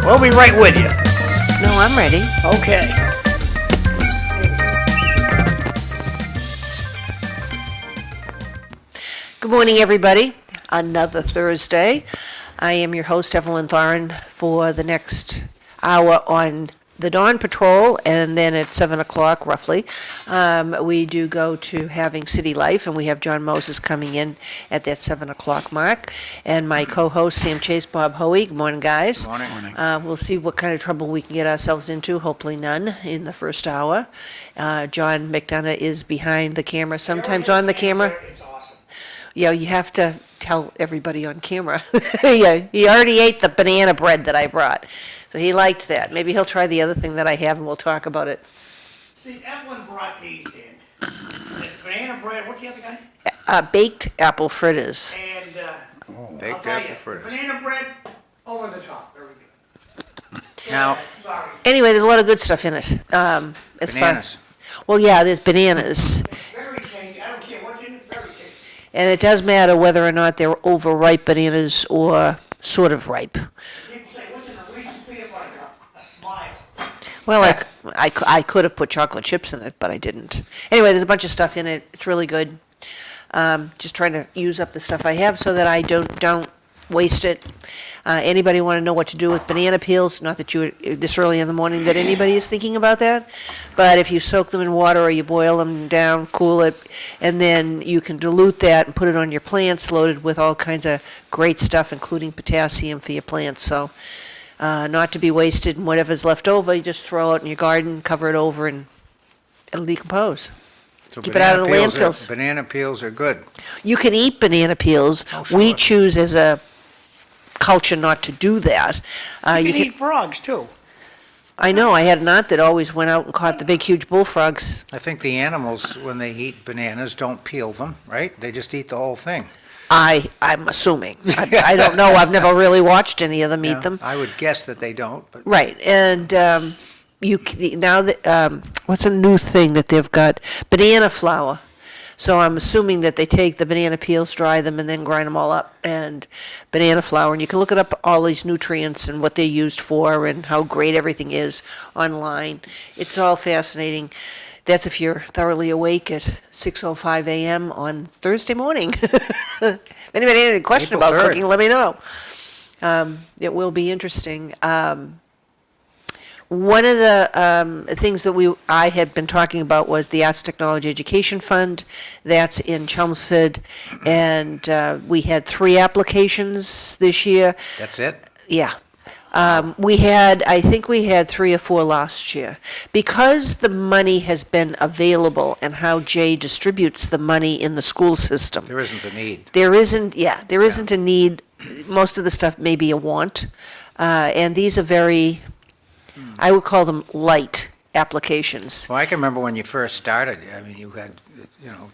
We'll be right with you. No, I'm ready. Okay. Good morning, everybody. Another Thursday. I am your host, Evelyn Thoren, for the next hour on the Dawn Patrol, and then at 7 o'clock, roughly, we do go to Having City Life, and we have John Moses coming in at that 7 o'clock mark. And my co-host, Sam Chase, Bob Hoey. Good morning, guys. Good morning. We'll see what kind of trouble we can get ourselves into, hopefully none, in the first hour. John McDonough is behind the camera, sometimes on the camera. It's awesome. Yeah, you have to tell everybody on camera. Yeah, he already ate the banana bread that I brought, so he liked that. Maybe he'll try the other thing that I have, and we'll talk about it. See, Evelyn brought these in. This banana bread, what's the other guy? Baked apple fritters. And, I'll Baked tell apple you, fritters. banana bread, over the top, very good. Now, Sorry. Anyway, there's a lot of good stuff in it. As bananas. Well, yeah, there's bananas, It's very tasty, I don't care what's in it, it's very tasty. and it does matter whether or not they're overripe bananas or sort of ripe. People say, what's in a Reese's peanut butter cup? A smile. Well, I could have put chocolate chips in it, but I didn't. Anyway, there's a bunch of stuff in it. It's really good. Just trying to use up the stuff I have so that I don't waste it. Anybody want to know what to do with banana peels? Not that you this early in the morning that anybody is thinking about that, but if you soak them in water or you boil them down, cool it, and then you can dilute that and put it on your plants, loaded with all kinds of great stuff, including potassium for your plants. So. Not to be wasted, and whatever's left over, you just throw it in your garden, cover it over, and it'll decompose. so Keep it out of the banana landfills. Banana peels are good. You can eat banana peels. Oh, sure. We choose as a culture not to do that. You can eat frogs, too. I know, I had an aunt that always went out and caught the big, huge bullfrogs. I think the animals, when they eat bananas, don't peel them, right? They just eat the whole thing. I'm assuming. I don't know, I've never really watched any of them eat Yeah, them. I would guess that they don't, but Right, and now that, what's a new thing that they've got? Banana flour. So I'm assuming that they take the banana peels, dry them, and then grind them all up, and banana flour. And you can look it up, all these nutrients and what they're used for and how great everything is online. It's all fascinating. That's if you're thoroughly awake at 6:05 a.m. on Thursday morning. If anybody had any question April about 3rd. cooking, let me know. It will be interesting. One of the things that I had been talking about was the Arts Technology Education Fund. That's in Chelmsford, and we had 3 applications this year. that's it? Yeah. I think we had 3 or 4 last year. Because the money has been available and how Jay distributes the money in the school system. There isn't a need. There isn't a need. Most of the stuff may be a want. And these are very, I would call them light applications. Well, I can remember when you first started, I mean, you had,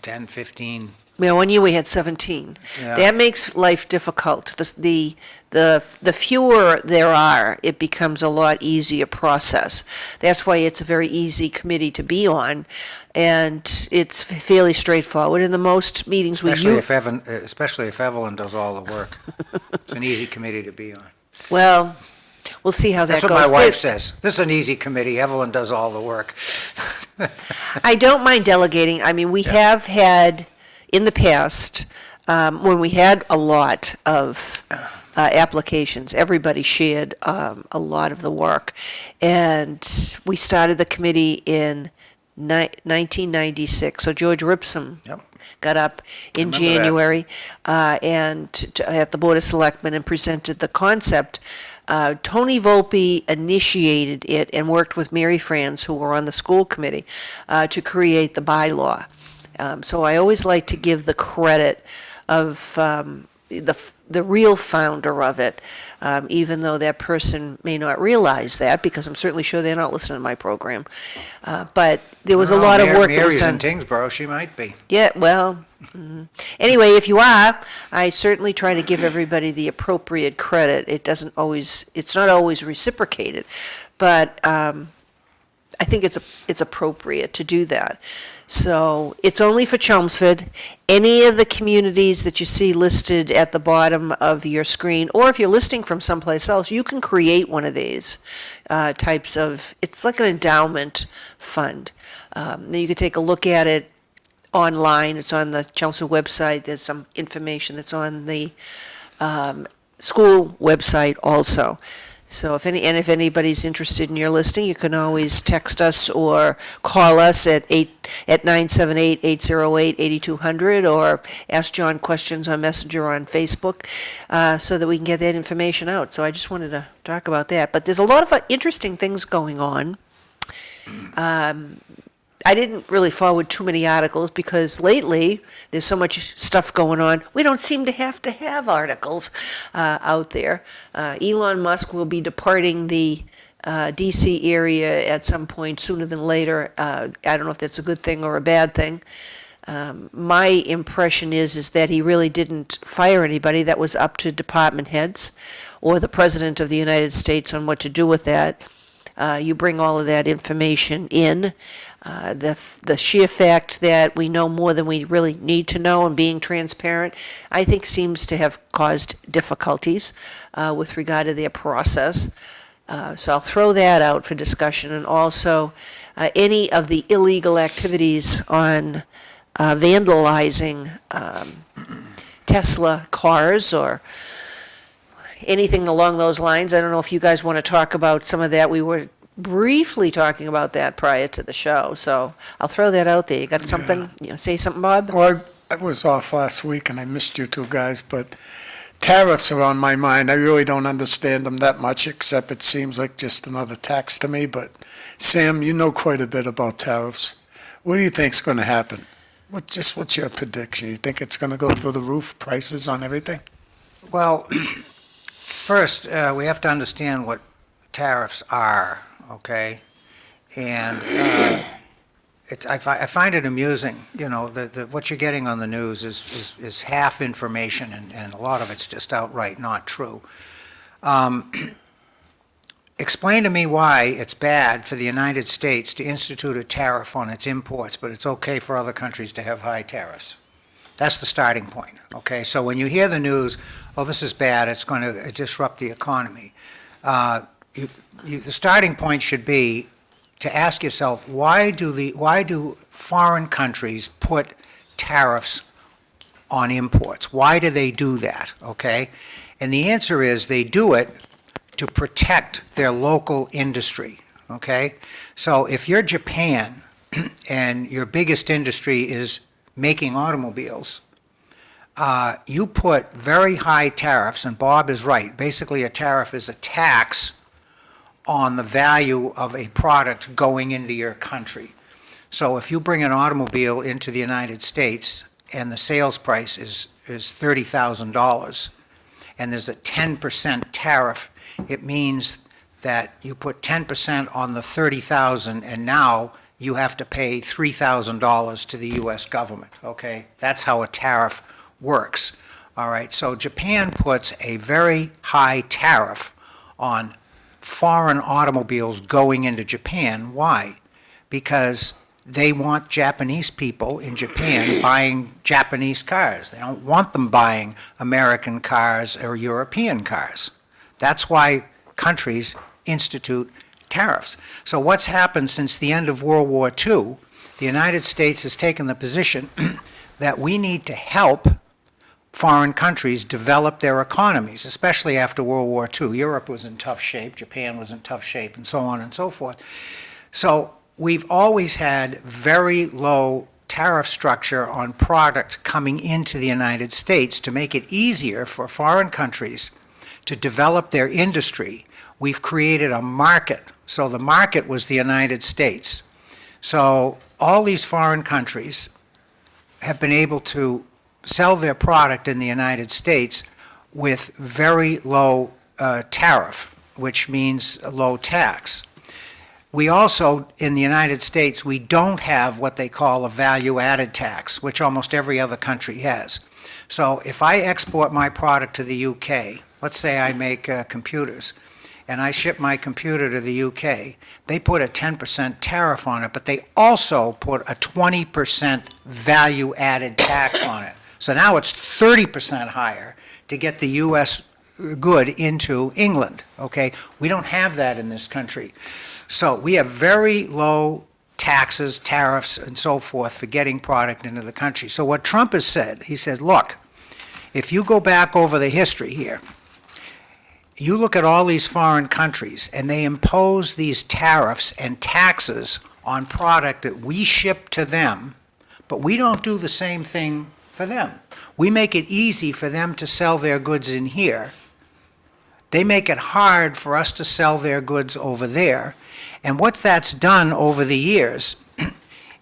10, 15. Yeah, one year we had 17. Yeah. That makes life difficult. The fewer there are, it becomes a lot easier process. That's why it's a very easy committee to be on, and it's fairly straightforward. In the most meetings we Especially use, especially if Evelyn does all the work. It's an easy committee to be on. well, we'll see how that That's goes. what my wife says. This is an easy committee. Evelyn does all the work. I don't mind delegating. I mean, we have had, in the past, when we had a lot of applications, everybody shared a lot of the work. And we started the committee in 1996. So George Ripson Yep. got up in remember that. January at the Board of Selectmen and presented the concept. Tony Volpe initiated it and worked with Mary Franz, who were on the school committee, to create the bylaw. So I always like to give the credit of the real founder of it, even though that person may not realize that, because I'm certainly sure they're not listening to my program. But there was a lot of work that was Mary's done. in Tingsboro, she might be. Yeah, well, anyway, if you are, I certainly try to give everybody the appropriate credit. It's not always reciprocated, but I think it's appropriate to do that. So it's only for Chelmsford. Any of the communities that you see listed at the bottom of your screen, or if you're listing from someplace else, you can create one of these types of, it's like an endowment fund. You can take a look at it online. It's on the Chelmsford website. There's some information that's on the school website also. So if anybody's interested in your listing, you can always text us or call us at 978-808-8200, or ask John questions on Messenger on Facebook, so that we can get that information out. So I just wanted to talk about that. But there's a lot of interesting things going on. I didn't really forward too many articles because lately there's so much stuff going on. We don't seem to have articles out there. Elon Musk will be departing the DC area at some point sooner than later. I don't know if that's a good thing or a bad thing. My impression is that he really didn't fire anybody. That was up to department heads or the President of the United States on what to do with that. You bring all of that information in. The sheer fact that we know more than we really need to know and being transparent, I think seems to have caused difficulties with regard to their process. So I'll throw that out for discussion, and also any of the illegal activities on vandalizing Tesla cars or anything along those lines. I don't know if you guys want to talk about some of that. We were briefly talking about that prior to the show, so I'll throw that out there. You got something? Say something, Bob? Well, I was off last week and I missed you two guys, but tariffs are on my mind. I really don't understand them that much, except it seems like just another tax to me. But Sam, you know quite a bit about tariffs. What do you think's going to happen? What's your prediction? You think it's going to go through the roof, prices on everything? Well, first, we have to understand what tariffs are, okay? And I find it amusing, what you're getting on the news is half information, and a lot of it's just outright not true. Explain to me why it's bad for the United States to institute a tariff on its imports, but it's okay for other countries to have high tariffs. That's the starting point, okay? So when you hear the news, oh, this is bad, it's going to disrupt the economy. The starting point should be to ask yourself, why do foreign countries put tariffs on imports? Why do they do that, okay? And the answer is they do it to protect their local industry, okay? So if you're Japan and your biggest industry is making automobiles, you put very high tariffs, and Bob is right. Basically, a tariff is a tax on the value of a product going into your country. So if you bring an automobile into the United States and the sales price is $30,000 and there's a 10% tariff, it means that you put 10% on the $30,000 and now you have to pay $3,000 to the U.S. government, okay? That's how a tariff works, all right? So Japan puts a very high tariff on foreign automobiles going into Japan. Why? Because they want Japanese people in Japan buying Japanese cars. They don't want them buying American cars or European cars. That's why countries institute tariffs. So what's happened since the end of World War II, the United States has taken the position that we need to help foreign countries develop their economies, especially after World War II. Europe was in tough shape, Japan was in tough shape, and so on and so forth. So we've always had very low tariff structure on product coming into the United States to make it easier for foreign countries to develop their industry. We've created a market. So the market was the United States. So all these foreign countries have been able to sell their product in the United States with very low tariff, which means a low tax. We also, in the United States, we don't have what they call a value-added tax, which almost every other country has. So if I export my product to the UK, let's say I make computers, and I ship my computer to the UK, they put a 10% tariff on it, but they also put a 20% value-added tax on it. So now it's 30% higher to get the US good into England, okay? We don't have that in this country. So we have very low taxes, tariffs, and so forth for getting product into the country. So what Trump has said, he says, look, if you go back over the history here, you look at all these foreign countries, and they impose these tariffs and taxes on product that we ship to them, but we don't do the same thing for them. We make it easy for them to sell their goods in here. They make it hard for us to sell their goods over there. And what that's done over the years,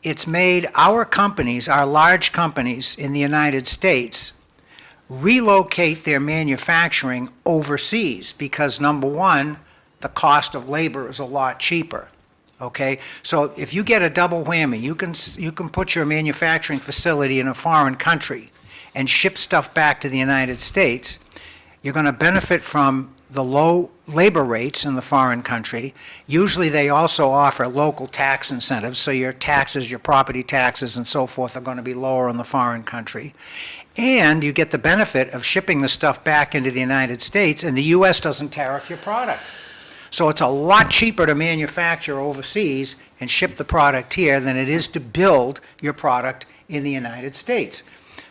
it's made our companies, our large companies in the United States, relocate their manufacturing overseas because, number one, the cost of labor is a lot cheaper. Okay, so if you get a double whammy, you can put your manufacturing facility in a foreign country and ship stuff back to the United States. You're going to benefit from the low labor rates in the foreign country. Usually they also offer local tax incentives, so your taxes, your property taxes and so forth are going to be lower in the foreign country. And you get the benefit of shipping the stuff back into the United States, and the U.S. doesn't tariff your product. So it's a lot cheaper to manufacture overseas and ship the product here than it is to build your product in the United States.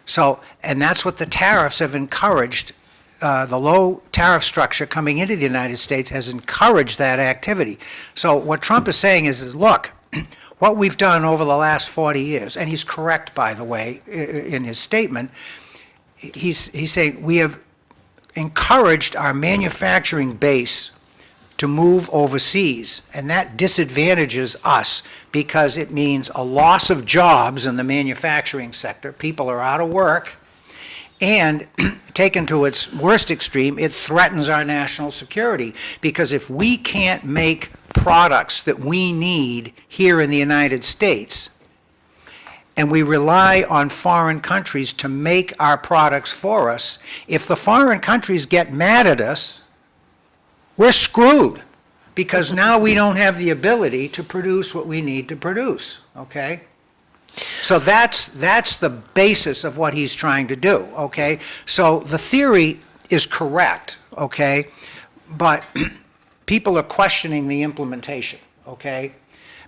So, and that's what the tariffs have encouraged. The low tariff structure coming into the United States has encouraged that activity. So what Trump is saying is look, what we've done over the last 40 years, and he's correct, by the way, in his statement, he's saying we have encouraged our manufacturing base to move overseas, and that disadvantages us because it means a loss of jobs in the manufacturing sector. People are out of work, and taken to its worst extreme, it threatens our national security because if we can't make products that we need here in the United States, and we rely on foreign countries to make our products for us, if the foreign countries get mad at us, we're screwed because now we don't have the ability to produce what we need to produce, okay? So that's the basis of what he's trying to do, okay? So the theory is correct, okay? But people are questioning the implementation, okay?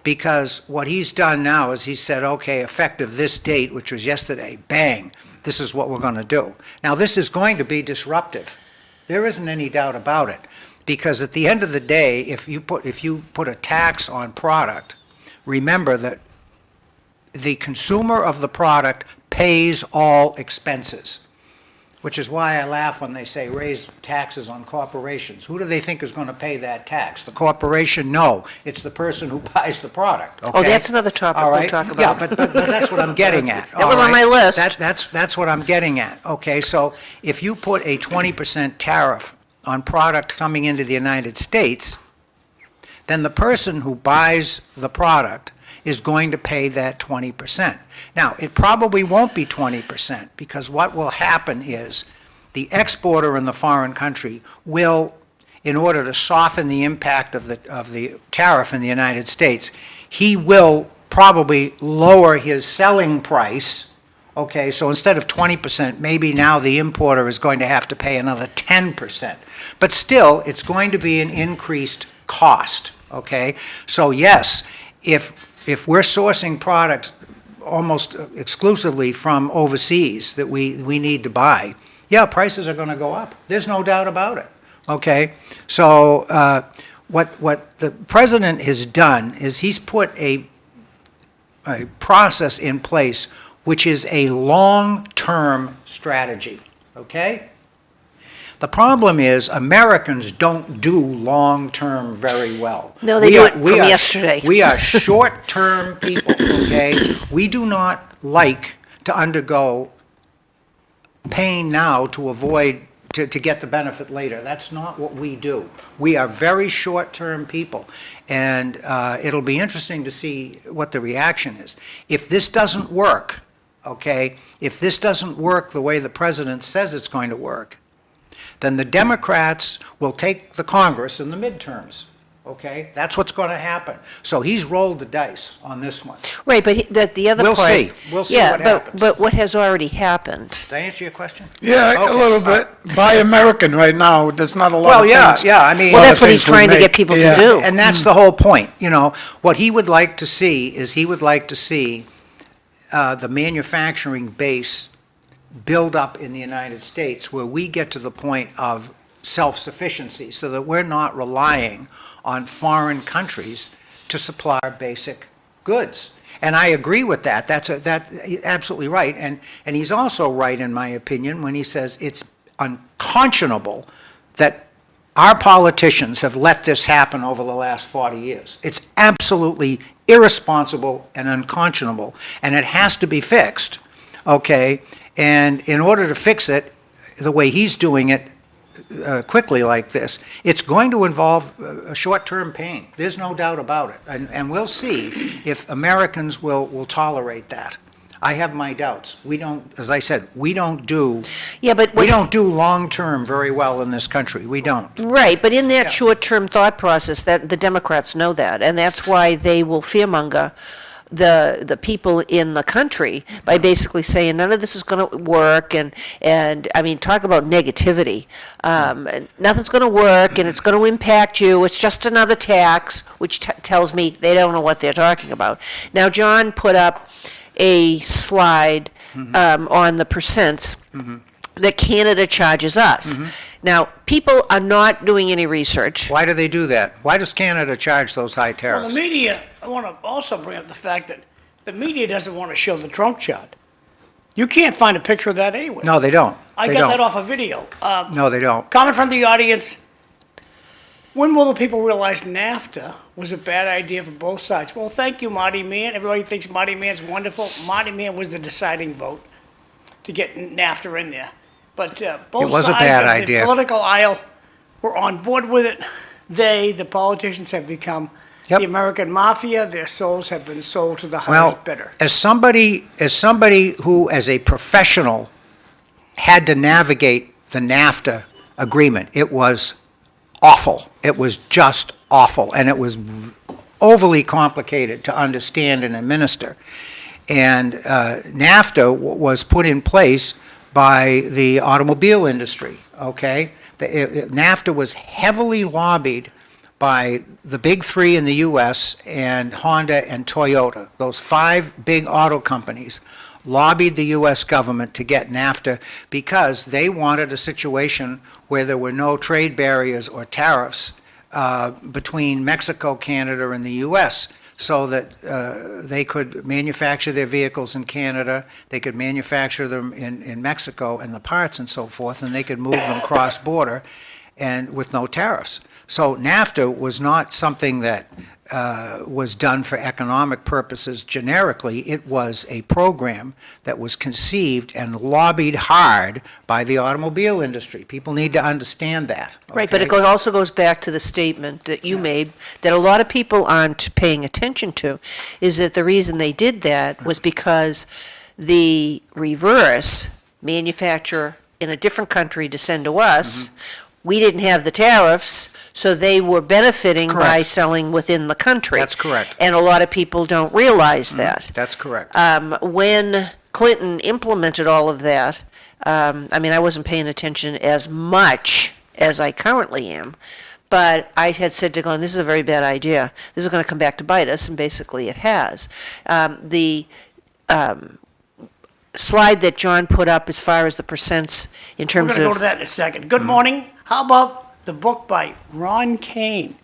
Because what he's done now is he said, okay, effective this date, which was yesterday, bang, this is what we're going to do. Now, this is going to be disruptive. There isn't any doubt about it. Because at the end of the day, if you put a tax on product, remember that the consumer of the product pays all expenses, which is why I laugh when they say raise taxes on corporations. Who do they think is going to pay that tax? The corporation? No, it's the person who buys the product. Okay? Oh, that's another topic All right? we'll talk about. Yeah, but that's what I'm getting at. That was on my list. That's what I'm getting at. Okay, so if you put a 20% tariff on product coming into the United States, then the person who buys the product is going to pay that 20%. Now, it probably won't be 20% because what will happen is the exporter in the foreign country will, in order to soften the impact of the tariff in the United States, he will probably lower his selling price. Okay, so instead of 20%, maybe now the importer is going to have to pay another 10%. But still, it's going to be an increased cost, okay? So yes, if we're sourcing products almost exclusively from overseas that we need to buy, yeah, prices are going to go up. There's no doubt about it, okay? So what the president has done is he's put a process in place which is a long-term strategy, okay? The problem is Americans don't do long-term very well. No, they do it from yesterday. We are short-term people, okay? We do not like to undergo pain now to avoid, to get the benefit later. That's not what we do. We are very short-term people, and it'll be interesting to see what the reaction is. If this doesn't work, okay, if this doesn't work the way the president says it's going to work, then the Democrats will take the Congress in the midterms, okay? That's what's going to happen. So he's rolled the dice on this one. Right, but the other We'll part. see. We'll see Yeah, what happens. but what has already happened? Did I answer your question? Yeah, a Okay. little bit. Buy American right now, there's not a lot Well, of yeah, things. yeah, I mean. Well, Other that's what he's things we trying to make. get people to Yeah. do. And that's the whole point, you know. What he would like to see is he would like to see the manufacturing base build up in the United States where we get to the point of self-sufficiency so that we're not relying on foreign countries to supply our basic goods. And I agree with that. That's absolutely right. And he's also right, in my opinion, when he says it's unconscionable that our politicians have let this happen over the last 40 years. It's absolutely irresponsible and unconscionable, and it has to be fixed, okay? And in order to fix it, the way he's doing it quickly like this, it's going to involve a short-term pain. There's no doubt about it. And we'll see if Americans will tolerate that. I have my doubts. We don't, as I said, we don't do long-term very well in this country. We don't. Right, but in that Yeah. short-term thought process, that the Democrats know that, and that's why they will fearmonger the people in the country by basically saying none of this is going to work, and I mean, talk about negativity. Nothing's going to work, and it's going to impact you. It's just another tax, which tells me they don't know what they're talking about. Now, John put up a slide on the percents that Canada charges us. Now, people are not doing any research. Why do they do that? Why does Canada charge those high Well, tariffs? the media, I want to also bring up the fact that the media doesn't want to show the Trump chart. You can't find a picture of that anywhere. No, they don't. I They got don't. that off a video. No, they don't. Comment from the audience. When will the people realize NAFTA was a bad idea for both sides? Well, thank you, Marty Mann. Everybody thinks Marty Mann's wonderful. Marty Mann was the deciding vote to get NAFTA in there. But both It was a sides bad of idea. the political aisle were on board with it. The politicians, have become Yep. the American mafia. Their souls have been sold to the Well, highest bidder. as somebody who, as a professional, had to navigate the NAFTA agreement, it was awful. It was just awful, and it was overly complicated to understand and administer. And NAFTA was put in place by the automobile industry, okay? NAFTA was heavily lobbied by the big three in the U.S. and Honda and Toyota. Those five big auto companies lobbied the U.S. government to get NAFTA because they wanted a situation where there were no trade barriers or tariffs between Mexico, Canada, and the U.S., so that they could manufacture their vehicles in Canada, they could manufacture them in Mexico and the parts and so forth, and they could move them cross-border and with no tariffs. So NAFTA was not something that was done for economic purposes generically. It was a program that was conceived and lobbied hard by the automobile industry. People need to understand that. Right, but okay? it also goes back to the statement that you made, that a lot of people aren't paying attention to, is that the reason they did that was because the reverse, manufacture in a different country to send to us, we didn't have the tariffs, so they were benefiting by Correct. selling within the country. That's correct. And a lot of people don't realize that. That's correct. When Clinton implemented all of that, I mean, I wasn't paying attention as much as I currently am, but I had said to Glenn, this is a very bad idea. This is going to come back to bite us, and basically it has. The slide that John put up as far as the percents in We're terms going to go of, to that in a second. Good morning. How about the book by Ron Kane?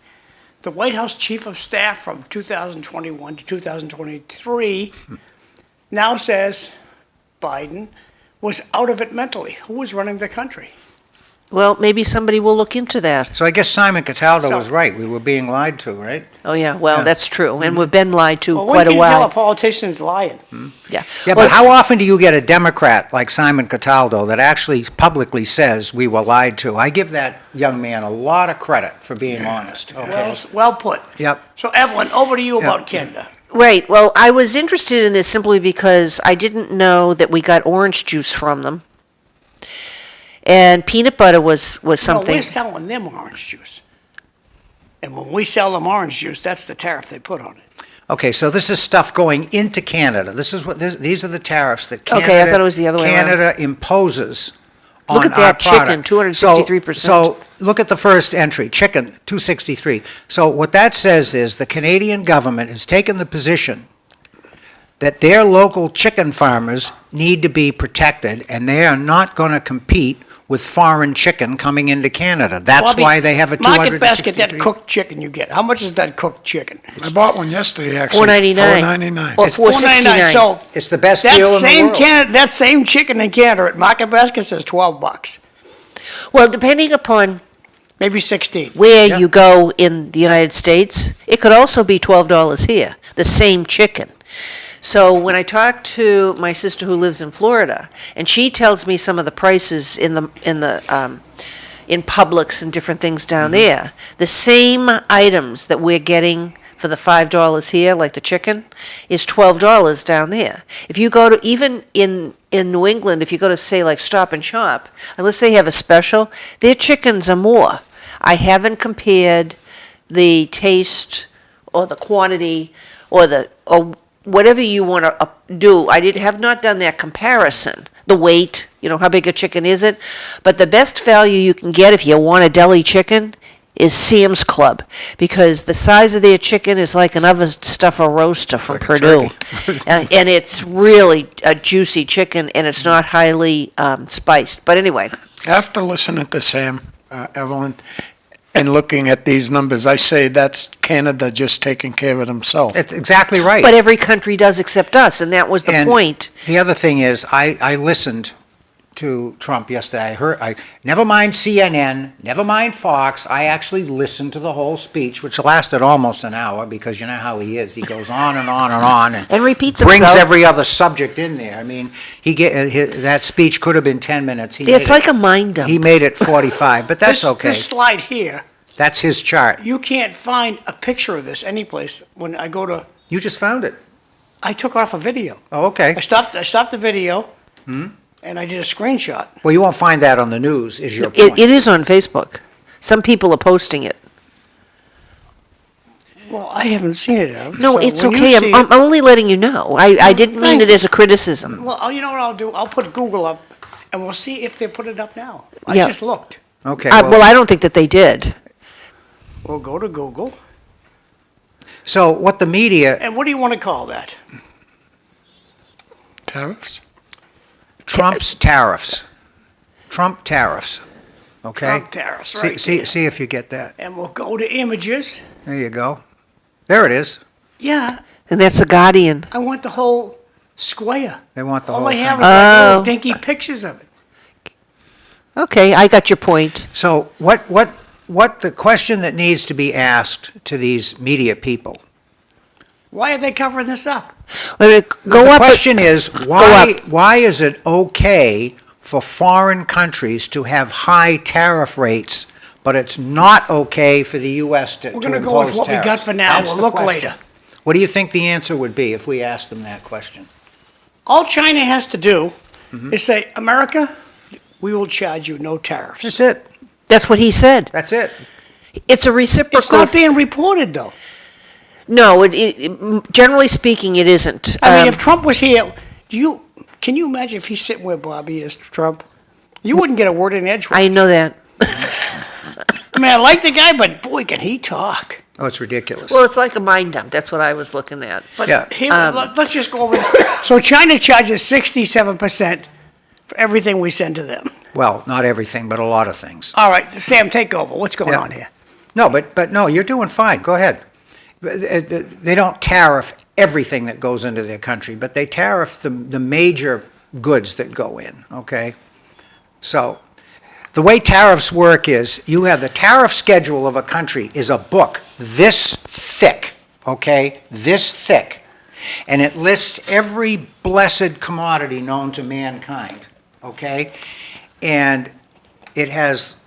the White House Chief of Staff from 2021 to 2023 now says Biden was out of it mentally. Who was running the country? Well, maybe somebody will look into that. So I guess Simon Cataldo So- was right. We were being lied to, right? Oh, yeah, well, Yeah. that's true, and we've been lied to Well, quite a when can you tell a while. politician's lying? Yeah. Yeah, Well, but how often do you get a Democrat like Simon Cataldo that actually publicly says we were lied to? I give that young man a lot of credit for being honest, okay? Well put. Yep. So Evelyn, over to you Yeah. about Canada. Right, well, I was interested in this simply because I didn't know that we got orange juice from them. And peanut butter was No, something. we're selling them orange juice. And when we sell them orange juice, that's the tariff they put on it. Okay, so this is stuff going into Canada. These are the tariffs that Canada. Okay, I thought it was the other way around. Canada imposes on Look at our that chicken, product. 263%. So look at the first entry, chicken, 263. So what that says is the Canadian government has taken the position that their local chicken farmers need to be protected, and they are not going to compete with foreign chicken coming into Canada. That's Bobby, why they have a Market basket, 263. that cooked chicken you get. How much is that cooked chicken? I bought one yesterday, actually. $4.99. $4.99. Or It's $4.69. So It's the best that deal in the same world. that same chicken in Canada at Market Basket says $12, Well, depending upon maybe 16. where Yeah. you go in the United States, it could also be $12 here, the same chicken. So when I talk to my sister who lives in Florida, and she tells me some of the prices in Publix and different things down there, the same items that we're getting for the $5 here, like the chicken, is $12 down there. If you go to, even in New England, if you go to, say, like Stop and Shop, unless they have a special, their chickens are more. I haven't compared the taste or the quantity or whatever you want to do. Have not done that comparison. The weight, how big a chicken is it? But the best value you can get if you want a deli chicken is Sam's Club, because the size of their chicken is like an oven stuffer roaster from Like a Purdue. turkey. And it's really a juicy chicken, and it's not highly spiced. But anyway, After listening to Sam, Evelyn, and looking at these numbers, I say that's Canada just taking care of themselves. It's exactly right. but every country does except us, and that was the And point. The other thing is, I listened to Trump yesterday. Never mind CNN, never mind Fox. I actually listened to the whole speech, which lasted almost an hour, because you know how he is. He goes on and on and on, And repeats brings himself. every other subject in there. I mean, that speech could have been 10 minutes. It's like a mind dump. He made it 45, but that's okay. This slide here, That's his chart. you can't find a picture of this anyplace. When I go to, You just found it. I took off a video. Oh, okay. I stopped the video, and I did a screenshot. Well, you won't find that on the news, is your It point. is on Facebook. Some people are posting it. Well, I haven't seen it, Ev. No, so it's when you okay. see I'm it- only letting you know. I didn't mean Thank it as a criticism. Well, you know what I'll do? I'll put Google up, and we'll see if they put it up now. I Yeah. just looked. Okay, Well, I don't think that they did. We'll go to Google. so what the media, And what do you want to call that? Tariffs? Trump's tariffs. Trump tariffs, okay? Trump tariffs, right. See if you get that. And we'll go to images. There you go. There it is. Yeah, And that's the Guardian. I want the whole square. They want the All whole I have thing. is like Oh. little dinky pictures of it. Okay, I got your point. So what the question that needs to be asked to these media people, Why are they covering this up? Go the up. question is, why is it okay for foreign countries to have high tariff rates, but it's not okay for the U.S. to We're impose going to go with what we got tariffs? for now. That's We'll the look question. later. What do you think the answer would be if we asked them that question? All China has to do Mm-hmm. is say, America, we will charge you no tariffs. That's it. That's what he said. That's it. It's a reciprocal. It's not being reported, though. No, generally speaking, it isn't. I mean, if Trump was here, can you imagine if he's sitting where Bobby is, Trump? You wouldn't get a word in edgewise. I know that. I mean, I like the guy, but boy, can he talk. Oh, it's ridiculous. Well, it's like a mind dump. That's what I was looking at. But Yeah. here, let's just go over. So China charges 67% for everything we send to them. Well, not everything, but a lot of things. All right, Sam, take over. What's going Yeah. on here? No, but no, you're doing fine. Go ahead. They don't tariff everything that goes into their country, but they tariff the major goods that go in, okay? So the way tariffs work is you have the tariff schedule of a country is a book this thick, okay? This thick. And it lists every blessed commodity known to mankind, okay? And it has,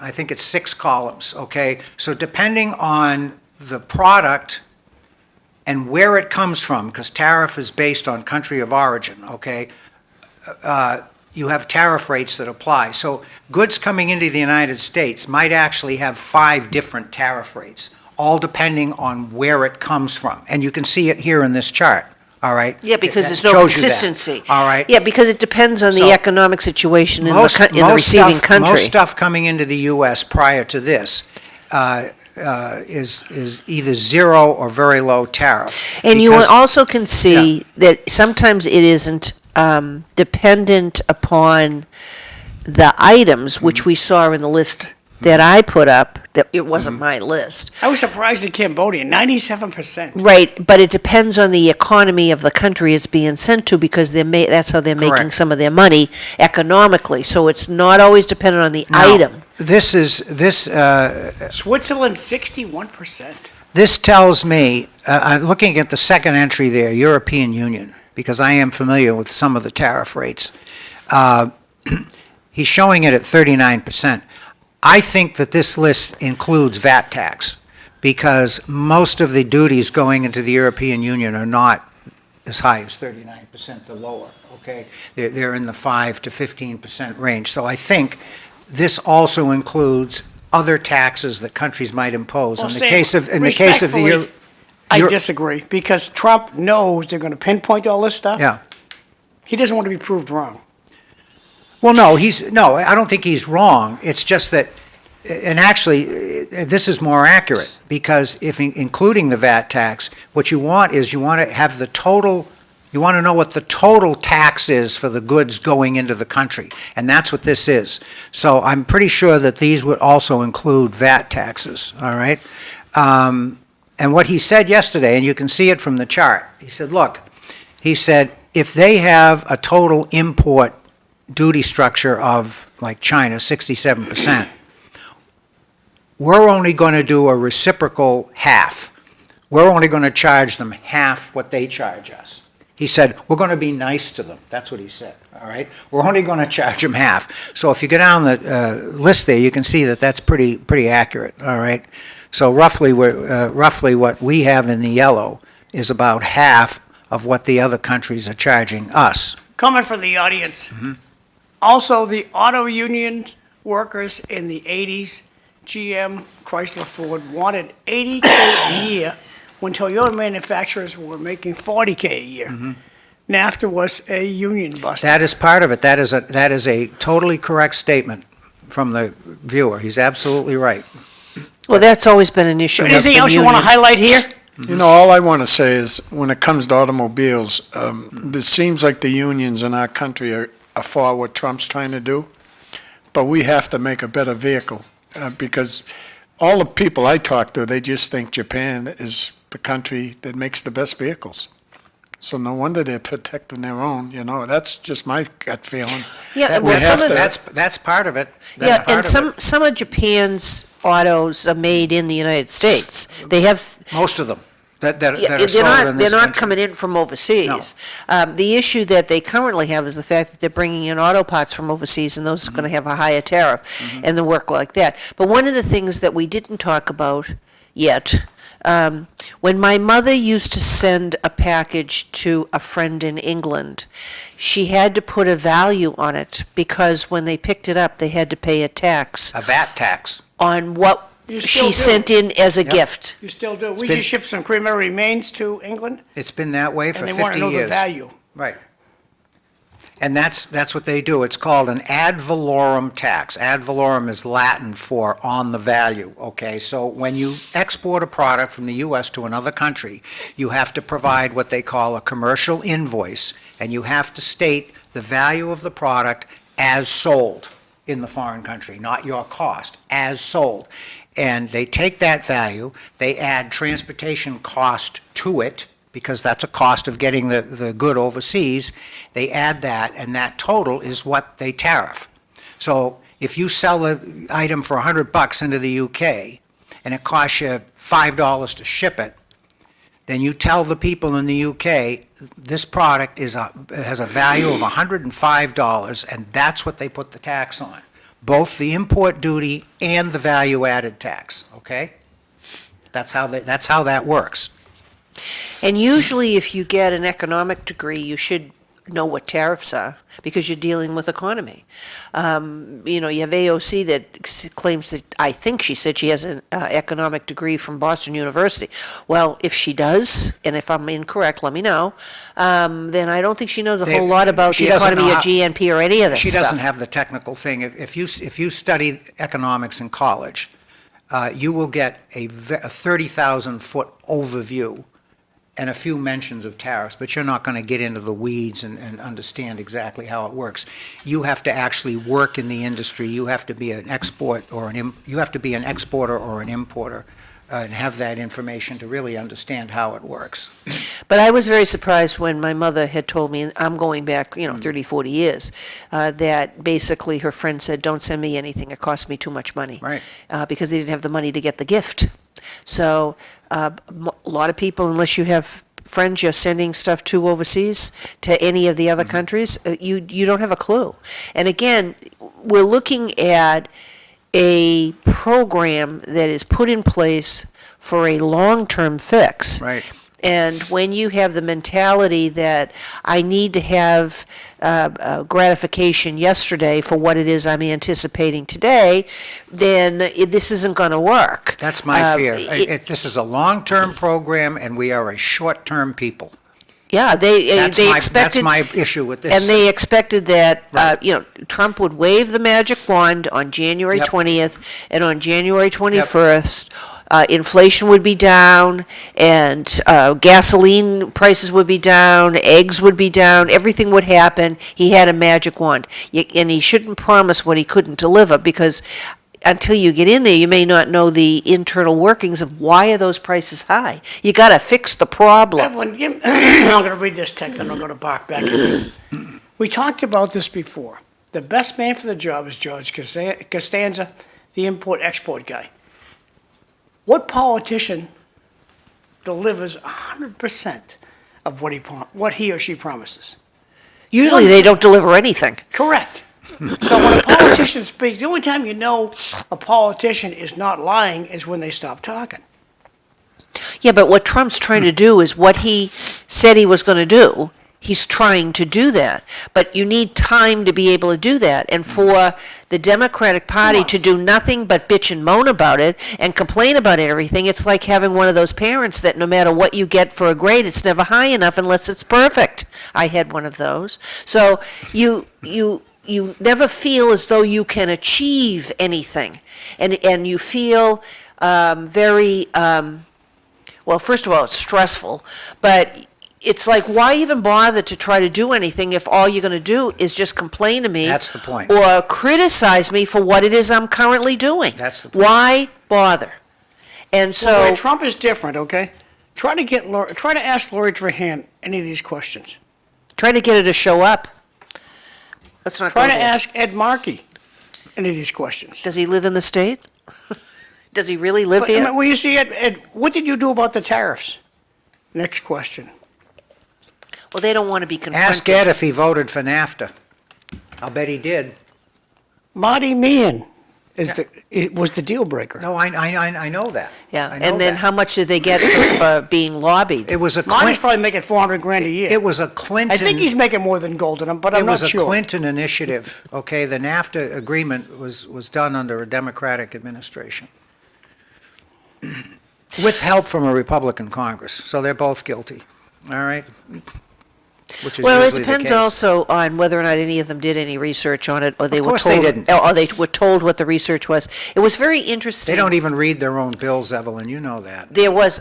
I think it's 6 columns, okay? So depending on the product and where it comes from, because tariff is based on country of origin, okay? You have tariff rates that apply. So goods coming into the United States might actually have 5 different tariff rates, all depending on where it comes from. And you can see it here in this chart, all right? Yeah, because That there's no shows you that, consistency. all right? Yeah, because it depends on So, the economic situation in the Most receiving stuff- country. Most stuff coming into the U.S. prior to this is either 0 or very low tariff. And you because- also can see that sometimes it isn't dependent upon the items, which we saw in the list that I put up, that it wasn't my list. I was surprised in Cambodia, 97%. Right, but it depends on the economy of the country it's being sent to, because that's how they're making Correct. some of their money economically. So it's not always dependent on the Now, item. This Switzerland, 61%. this tells me, looking at the second entry there, European Union, because I am familiar with some of the tariff rates, he's showing it at 39%. I think that this list includes VAT tax, because most of the duties going into the European Union are not as high as 39%, they're lower, okay? They're in the 5 to 15% range. So I think this also includes other taxes that countries might impose. Well, In the Sam, case of the respectfully, I Euro- disagree, because Trump knows they're going to pinpoint all this stuff. Yeah. He doesn't want to be proved wrong. Well, no, I don't think he's wrong. It's just that, and actually, this is more accurate, because if including the VAT tax, what you want is you want to have the total, you want to know what the total tax is for the goods going into the country, and that's what this is. So I'm pretty sure that these would also include VAT taxes, all right? And what he said yesterday, and you can see it from the chart, he said, look, he said, if they have a total import duty structure of, like China, 67%, we're only going to do a reciprocal half. We're only going to charge them half what they charge us. He said, we're going to be nice to them. That's what he said, all right? We're only going to charge them half. So if you go down the list there, you can see that that's pretty accurate, all right? So roughly what we have in the yellow is about half of what the other countries are charging us. Comment from the audience. Also, the auto union workers in the 80s, GM, Chrysler, Ford, wanted $80K a year when Toyota manufacturers were making $40K a year. NAFTA was a union buster. That is part of it. That is a totally correct statement from the viewer. He's absolutely right. Well, that's always been an issue. with Anything the else you want to union. highlight here? You know, all I want to say is, when it comes to automobiles, it seems like the unions in our country are for what Trump's trying to do, but we have to make a better vehicle, because all the people I talk to, they just think Japan is the country that makes the best vehicles. So no wonder they're protecting their own, you know, that's just my gut feeling. Yeah, We well, have some of to- That's part of it. Yeah, That's part and of it. some of Japan's autos are made in the United States. They have, Most of them that are yeah, sold in they're this not country. coming in from overseas. The issue that they currently have is the fact that they're bringing in auto parts from overseas, and those are going to have a higher tariff, and the work like that. But one of the things that we didn't talk about yet, when my mother used to send a package to a friend in England, she had to put a value on it, because when they picked it up, they had to pay a tax A VAT tax. on what You still she do. sent in as a Yep. gift. You still do. We been- just shipped some creamery remains to England, It's been that way for and they 50 want to know the years. value. Right. And that's what they do. It's called an ad valorem tax. Ad valorem is Latin for on the value, okay? So when you export a product from the U.S. to another country, you have to provide what they call a commercial invoice, and you have to state the value of the product as sold in the foreign country, not your cost, as sold. And they take that value, they add transportation cost to it, because that's a cost of getting the good overseas. They add that, and that total is what they tariff. So if you sell the item for $100 into the UK, and it costs you $5 to ship it, then you tell the people in the UK, this product has a value of $105, and that's what they put the tax on. Both the import duty and the value-added tax, okay? That's how that works. And usually if you get an economic degree, you should know what tariffs are, because you're dealing with economy. You know, you have AOC that claims that, I think she said she has an economic degree from Boston University. Well, if she does, and if I'm incorrect, let me know, then I don't think she knows a whole lot about she the doesn't economy know or GNP or any of this She stuff. doesn't have the technical thing. If you study economics in college, you will get a 30,000-foot overview and a few mentions of tariffs, but you're not going to get into the weeds and understand exactly how it works. You have to actually work in the industry. You have to be an exporter or an importer and have that information to really understand how it works. But I was very surprised when my mother had told me, and I'm going back, 30, 40 years, that basically her friend said, don't send me anything, it costs me too much money. Right. Because they didn't have the money to get the gift. So a lot of people, unless you have friends you're sending stuff to overseas, to any of the other countries, you don't have a clue. And again, we're looking at a program that is put in place for a long-term fix. Right. And when you have the mentality that I need to have gratification yesterday for what it is I'm anticipating today, then this isn't going to work. That's my fear. This is a long-term program, and we are a short-term people. Yeah, they expected. That's my issue with this. And they expected that, Right. Trump would wave the magic wand on January Yep. 20th, and on January 21st, inflation would be down, and gasoline prices would be down, eggs would be down, everything would happen. He had a magic wand. And he shouldn't promise what he couldn't deliver, because until you get in there, you may not know the internal workings of why are those prices high. You got to fix the problem. Evelyn, I'm going to read this text and I'm going to bark back at you. We talked about this before. The best man for the job is George Costanza, the import-export guy. What politician delivers 100% of what he or she promises? Usually they don't deliver anything. Correct. So when a politician speaks, the only time you know a politician is not lying is when they stop talking. Yeah, but what Trump's trying to do is what he said he was going to do. He's trying to do that. But you need time to be able to do that. And for the Democratic Party to do nothing but bitch and moan about it and complain about everything, it's like having one of those parents that no matter what you get for a grade, it's never high enough unless it's perfect. I had one of those. So you never feel as though you can achieve anything. And you feel very, well, first of all, it's stressful, but it's like, why even bother to try to do anything if all you're going to do is just complain to me? That's the point. Or criticize me for what it is I'm currently doing. That's the point. Why bother? And so, Well, Trump is different, okay? Try to ask Lori Trahan any of these questions. try to get her to show up. Let's not Try go to there. ask Ed Markey any of these questions. Does he live in the state? Does he really live But, I here? mean, well, you see, Ed, what did you do about the tariffs? Next question. Well, they don't want to be confronted. Ask Ed if he voted for NAFTA. I'll bet he did. Marty Meehan was the deal breaker. No, I know that. Yeah, I know and then that. how much did they get for being lobbied? It was a Marty's Clinton, probably making $400,000 a year. it was a Clinton. I think he's making more than Golden, but I'm It not was a sure. Clinton initiative, okay? The NAFTA agreement was done under a Democratic administration with help from a Republican Congress, so they're both guilty, all right? Which is Well, it usually the depends case. also on whether or not any of them did any research on it, or they Of were course told. they didn't. Or they were told what the research was. It was very interesting. They don't even read their own bills, Evelyn, you know that. There was,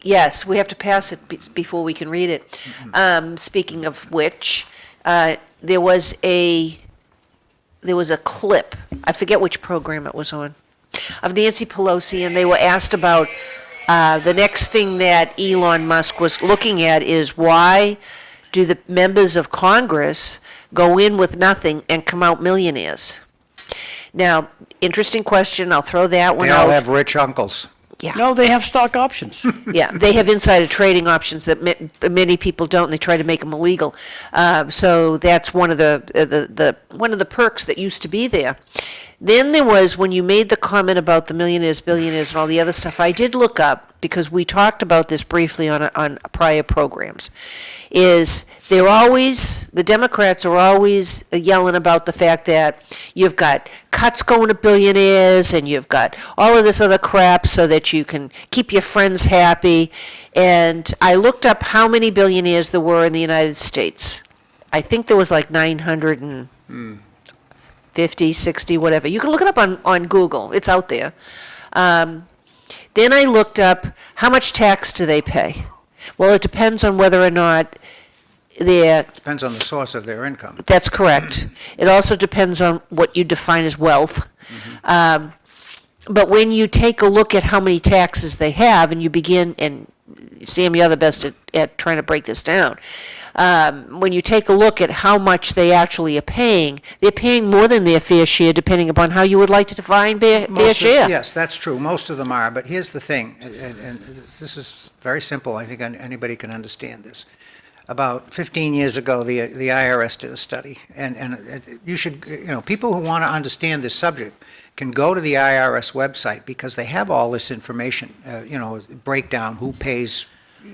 yes, we have to pass it before we can read it. Speaking of which, there was a clip. I forget which program it was on. of Nancy Pelosi, and they were asked about the next thing that Elon Musk was looking at is why do the members of Congress go in with nothing and come out millionaires? Now, interesting question. I'll throw that one They all out. have rich uncles. Yeah. No, they have stock options. Yeah, they have insider trading options that many people don't, and they try to make them illegal. So that's one of the perks that used to be there. Then there was, when you made the comment about the millionaires, billionaires, and all the other stuff, I did look up, because we talked about this briefly on prior programs, is the Democrats are always yelling about the fact that you've got cuts going to billionaires, and you've got all of this other crap so that you can keep your friends happy. And I looked up how many billionaires there were in the United States. I think there was like 950, 60, whatever. You can look it up on Google. It's out there. Then I looked up how much tax do they pay. Well, it depends on whether or not they're. Depends on the source of their income. That's correct. It also depends on what you define as wealth. But when you take a look at how many taxes they have, and you begin, and Sam, you're the best at trying to break this down. When you take a look at how much they actually are paying, they're paying more than their fair share, depending upon how you would like to define fair share. Yes, that's true. Most of them are. But here's the thing, and this is very simple. I think anybody can understand this. About 15 years ago, the IRS did a study, and you should, people who want to understand this subject can go to the IRS website, because they have all this information, breakdown, who pays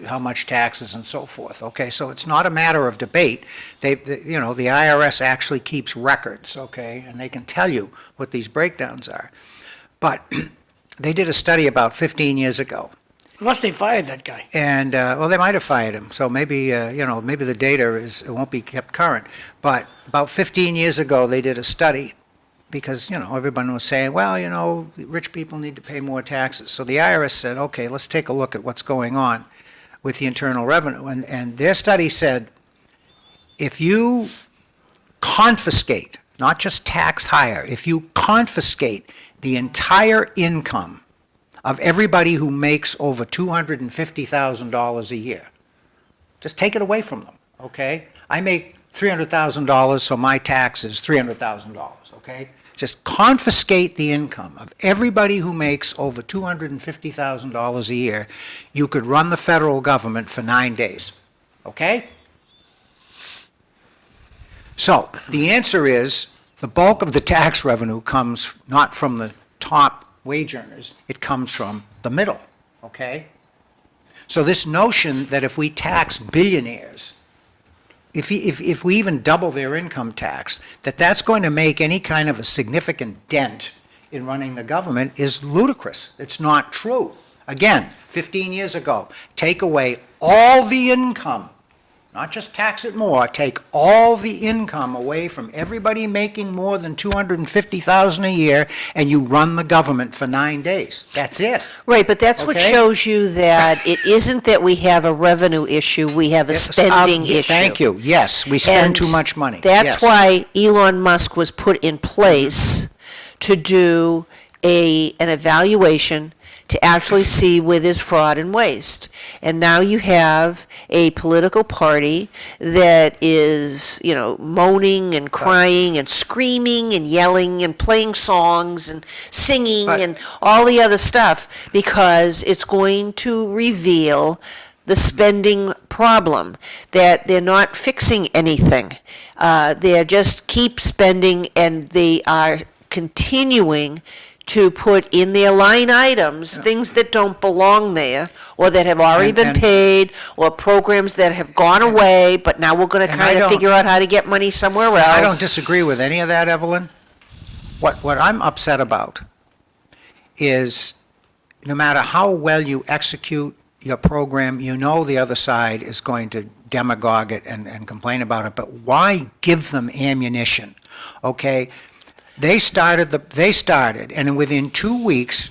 how much taxes and so forth. Okay, so it's not a matter of debate. The IRS actually keeps records, okay, and they can tell you what these breakdowns are. But they did a study about 15 years ago. Unless they fired that guy. And, they might have fired him, so maybe, maybe the data it won't be kept current. But about 15 years ago, they did a study, because, everyone was saying, well, rich people need to pay more taxes. So the IRS said, okay, let's take a look at what's going on with the Internal Revenue. And their study said, if you confiscate, not just tax higher, if you confiscate the entire income of everybody who makes over $250,000 a year, just take it away from them, okay? I make $300,000, so my tax is $300,000, okay? Just confiscate the income of everybody who makes over $250,000 a year. You could run the federal government for 9 days, okay? So the answer is, the bulk of the tax revenue comes not from the top wage earners, it comes from the middle, okay? So this notion that if we tax billionaires, if we even double their income tax, that's going to make any kind of a significant dent in running the government is ludicrous. It's not true. Again, 15 years ago, take away all the income, not just tax it more, take all the income away from everybody making more than $250,000 a year, and you run the government for 9 days. That's it. Right, but that's what Okay. shows you that it isn't that we have a revenue issue, we have a spending issue. Thank you. Yes, we spend And too much money. That's Yes. why Elon Musk was put in place to do an evaluation to actually see where there's fraud and waste. And now you have a political party that is, moaning and crying and screaming and yelling and playing songs and singing But- and all the other stuff, because it's going to reveal the spending problem, that they're not fixing anything. They're just keep spending, and they are continuing to put in their line items things that don't belong there, or that have already been And- paid, or programs that have gone away, but now we're going to And I kind of don't- figure out how to get money somewhere else. I don't disagree with any of that, Evelyn. What I'm upset about is, no matter how well you execute your program, the other side is going to demagogue it and complain about it, but why give them ammunition? Okay? They started, and within 2 weeks,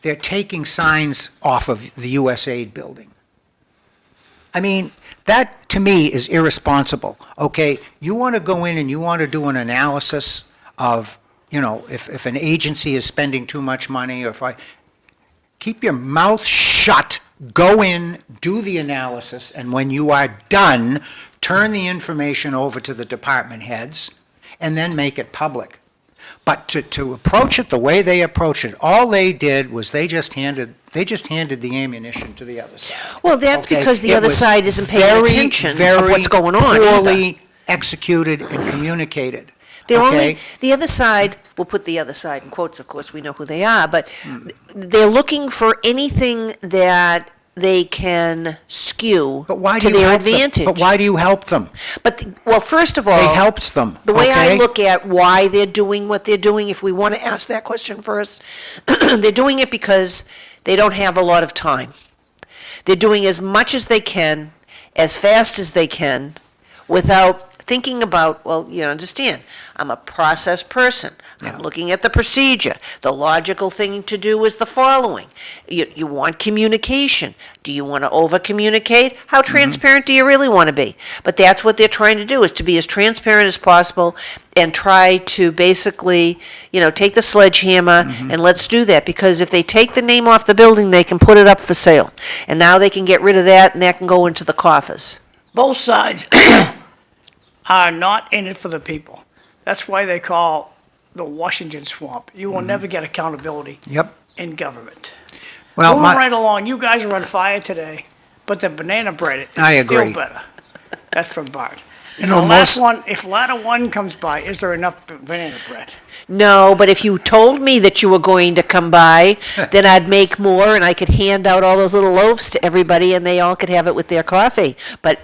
they're taking signs off of the USAID building. I mean, that to me is irresponsible. Okay, you want to go in and you want to do an analysis of if an agency is spending too much money, or keep your mouth shut, go in, do the analysis, and when you are done, turn the information over to the department heads, and then make it public. But to approach it the way they approached it, all they did was they just handed the ammunition to the other side. Well, that's Okay? because the It other was side isn't paying very, attention of very what's going on either. poorly executed and communicated. They're okay? only, the other side, we'll put the other side in quotes, of course, we know who they are, but they're looking for anything that they can skew But why do to you their help them? advantage. But why do you help them? But, well, first of all. They helped them. The way I okay? look at why they're doing what they're doing, if we want to ask that question first, they're doing it because they don't have a lot of time. They're doing as much as they can, as fast as they can, without thinking about, well, you understand, I'm a process person. I'm looking at the procedure. The logical thing to do is the following. You want communication. Do you want to over-communicate? How transparent do you really want to be? But that's what they're trying to do, is to be as transparent as possible and try to basically, take the sledgehammer and let's do that. Because if they take the name off the building, they can put it up for sale. And now they can get rid of that and that can go into the coffers. Both sides are not in it for the people. That's why they call the Washington swamp. You will never get accountability Yep. in government. Well, Moving my, right along, you guys are on fire today, but the banana bread is I still agree. better. That's from Bart. You know, The last most, one, if ladder one comes by, is there enough banana bread? No, but if you told me that you were going to come by, then I'd make more and I could hand out all those little loaves to everybody and they all could have it with their coffee. But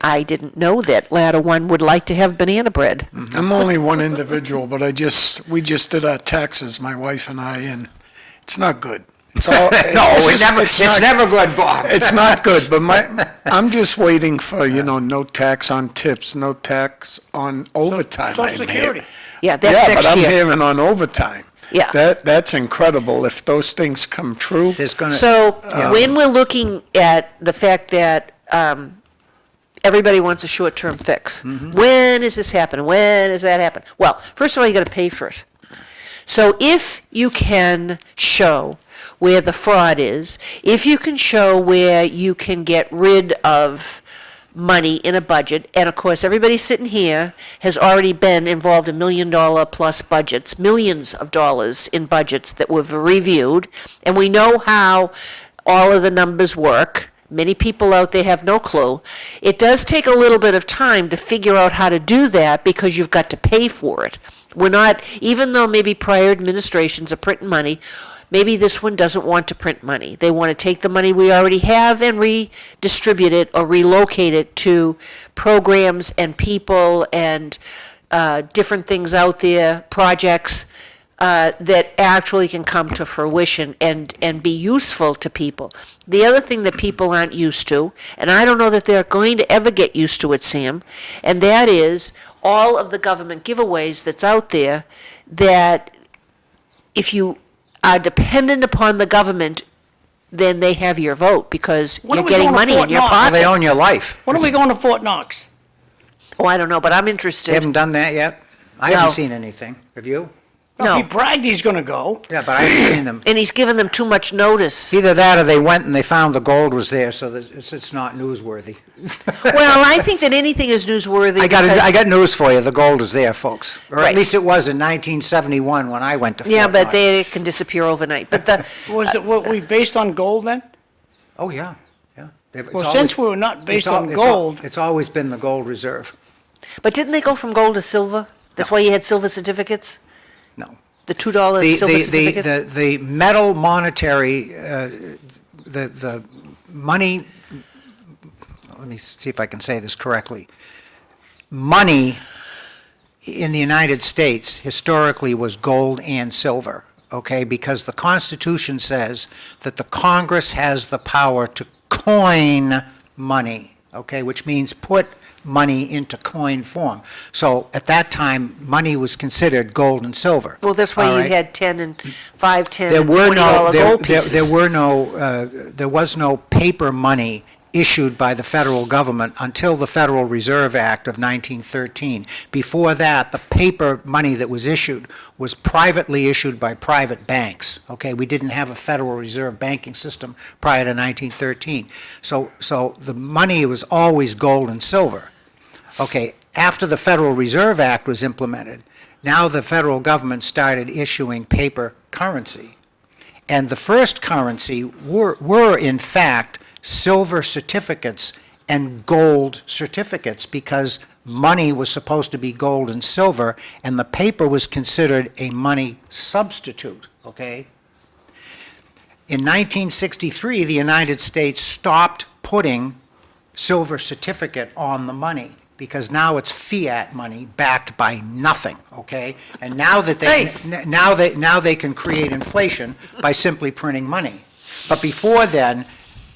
I didn't know that Ladder One would like to have banana bread. I'm only one individual, but we just did our taxes, my wife and I, and it's not good. It's all. it's never good, Bob. It's not good, but I'm just waiting for, no tax on tips, no tax on overtime. Social I'm Security. hearing. Yeah, that's Yeah, but next I'm year. hearing on overtime. Yeah. That's incredible. If those things come true, There's gonna. So when we're looking at the fact that everybody wants a short-term fix, when is this happening? When does that happen? Well, first of all, you got to pay for it. So if you can show where the fraud is, if you can show where you can get rid of money in a budget, and of course, everybody sitting here has already been involved in $1 million plus budgets, millions of dollars in budgets that we've reviewed, and we know how all of the numbers work. Many people out there have no clue. It does take a little bit of time to figure out how to do that because you've got to pay for it. We're not, even though maybe prior administrations are printing money, maybe this one doesn't want to print money. They want to take the money we already have and redistribute it or relocate it to programs and people and different things out there, projects that actually can come to fruition and be useful to people. The other thing that people aren't used to, and I don't know that they're going to ever get used to it, Sam, and that is all of the government giveaways that's out there, that if you are dependent upon the government, then they have your vote because When you're are we getting going to money Fort in your Knox? Well, they pocket. own your life. When are we going to Fort Knox? Oh, I don't know, but I'm They interested. haven't done that yet? I No. haven't seen anything. Have you? No. He bragged he's gonna go. Yeah, but I haven't seen them. And he's given them too much notice. Either that or they went and they found the gold was there, so that it's not newsworthy. Well, I think that anything is newsworthy I because... got news for you. The gold is there, folks. Or Right. at least it was in 1971 when I went to Fort Yeah, but Knox. they can disappear overnight. But the, Was it, were we based on gold then? Oh, yeah, yeah. Well, since we were not based on gold, It's always been the gold reserve. but didn't they go from gold to silver? That's why you had silver certificates? No. The $2 silver certificates? The metal monetary, the money, let me see if I can say this correctly. Money in the United States historically was gold and silver, okay? Because the Constitution says that the Congress has the power to coin money, okay? Which means put money into coin form. So at that time, money was considered gold and silver. Well, that's why all you right? had 10 and 5, 10, There and were $20 no, gold pieces. there was no paper money issued by the federal government until the Federal Reserve Act of 1913. Before that, the paper money that was issued was privately issued by private banks, okay? We didn't have a Federal Reserve banking system prior to 1913. So the money was always gold and silver. Okay, after the Federal Reserve Act was implemented, now the federal government started issuing paper currency. And the first currency were in fact silver certificates and gold certificates, because money was supposed to be gold and silver, and the paper was considered a money substitute, okay? In 1963, the United States stopped putting silver certificate on the money, because now it's fiat money backed by nothing, okay? And now that now they can create inflation by simply printing money. But before then,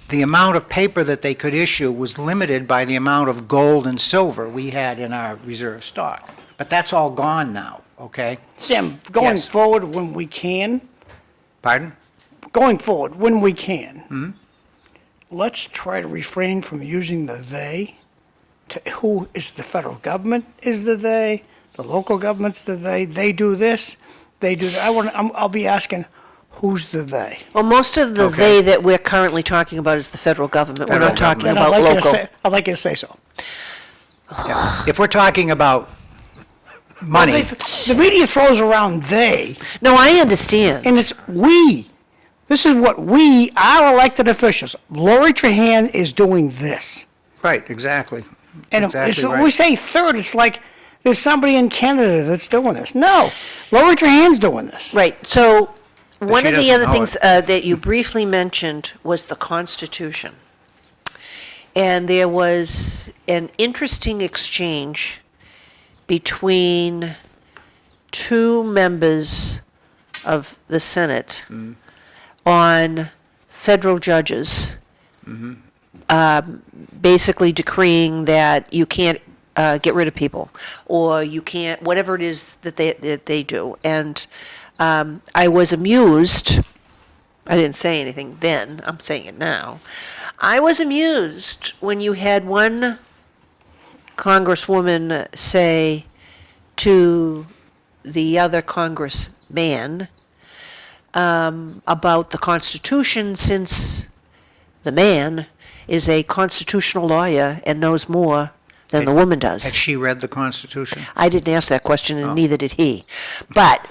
the amount of paper that they could issue was limited by the amount of gold and silver we had in our reserve stock. But that's all gone now, okay? Sam, going Yes. forward when we can, Pardon? going forward when we can, let's try to refrain from using the they. To who is the federal government is the they, the local government's the they do this, they do that. I'll be asking, who's the they? Well, most of the Okay. they that we're currently talking about is the federal government. We're Federal not talking government. And about local. I'd like you to say so. Yeah. If we're talking about money, The media throws around they, No, I understand. and it's we. This is what we, our elected officials, Lori Trahan is doing this. right, exactly. And Exactly so right. when we say third, it's like there's somebody in Canada that's doing this. No, Lori Trahan's doing this. Right, so one she of the doesn't other know things that you briefly mentioned was the Constitution. And there was an interesting exchange between two members of the Senate on federal judges, basically decreeing that you can't get rid of people, or you can't, whatever it is that they do. And I was amused. I didn't say anything then. I'm saying it now. I was amused when you had one congresswoman say to the other congressman about the Constitution, since the man is a constitutional lawyer and knows more than the woman Had does. she read the Constitution? I didn't ask that question, and neither did he. But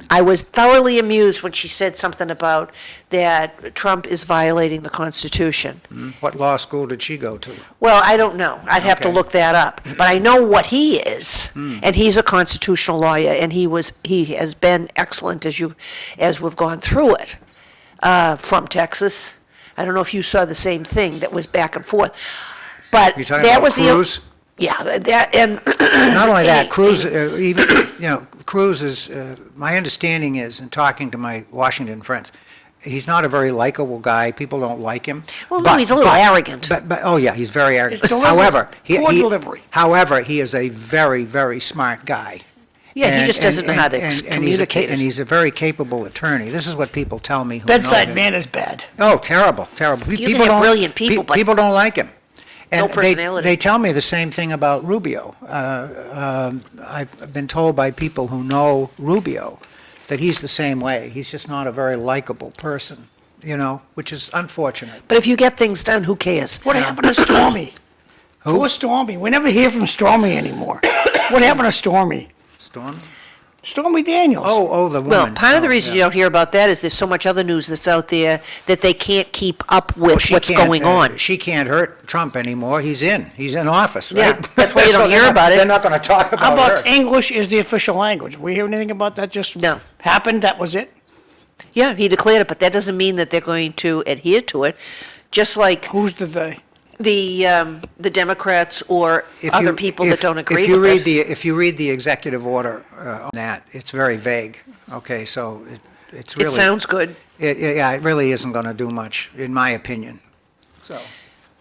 I was thoroughly amused when she said something about that Trump is violating the Constitution. What law school did she go to? Well, I don't know. I'd have to Okay. look that up. But I know what he is, and he's a constitutional lawyer, and he has been excellent as we've gone through it, from Texas. I don't know if you saw the same thing that was back and forth, but You're talking that about was Cruz? Yeah, that, and. Not only that, Cruz, even, Cruz is, my understanding is, in talking to my Washington friends, he's not a very likable guy. People don't like him. Well, no, he's a little arrogant. Oh, yeah, he's very arrogant. His delivery- However, poor delivery. However, he is a very, very smart guy. Yeah, he just doesn't know how to and communicate And it. he's a very capable attorney. This is what people tell me who know Bedside him. manner is bad. Oh, terrible, terrible. You can have brilliant people, but people don't like him. no And personality. They tell me the same thing about Rubio. I've been told by people who know Rubio that he's the same way. He's just not a very likable person, which is unfortunate. But if you get things done, who cares? What happened to Stormy? Who? Poor Stormy. We never hear from Stormy anymore. What happened to Stormy? Storm? Stormy Daniels. Oh, the woman. Well, part of the Oh, reason yeah. you don't hear about that is there's so much other news that's out there that they can't keep up with Well, she what's can't, going on. She can't hurt Trump anymore. He's in office, Yeah, right? that's why you don't So they're hear not- about it. They're not going to talk How about about her. English is the official language? We hear anything about that? Just No. happened. That was it. Yeah, he declared it, but that doesn't mean that they're going to adhere to it. Just like Who's the they? the Democrats or If other you- people if- that don't agree if you with read it. If you read the executive order on that, it's very vague. Okay, so it's really. It sounds good. Yeah, it really isn't going to do much, in my opinion. So,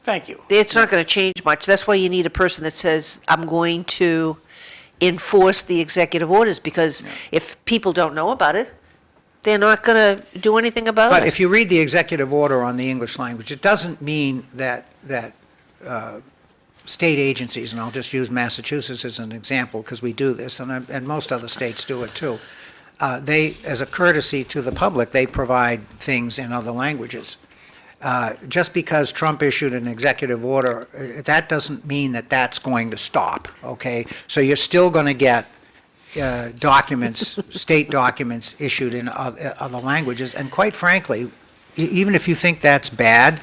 Thank you. It's not going to change much. That's why you need a person that says, I'm going to enforce the executive orders, because if people don't know about it, they're not going to do anything about but it. if you read the executive order on the English language, it doesn't mean that state agencies, and I'll just use Massachusetts as an example because we do this, and most other states do it too. They, as a courtesy to the public, they provide things in other languages. Just because Trump issued an executive order, that doesn't mean that that's going to stop, okay? So you're still going to get documents, state documents issued in other languages, and quite frankly, even if you think that's bad,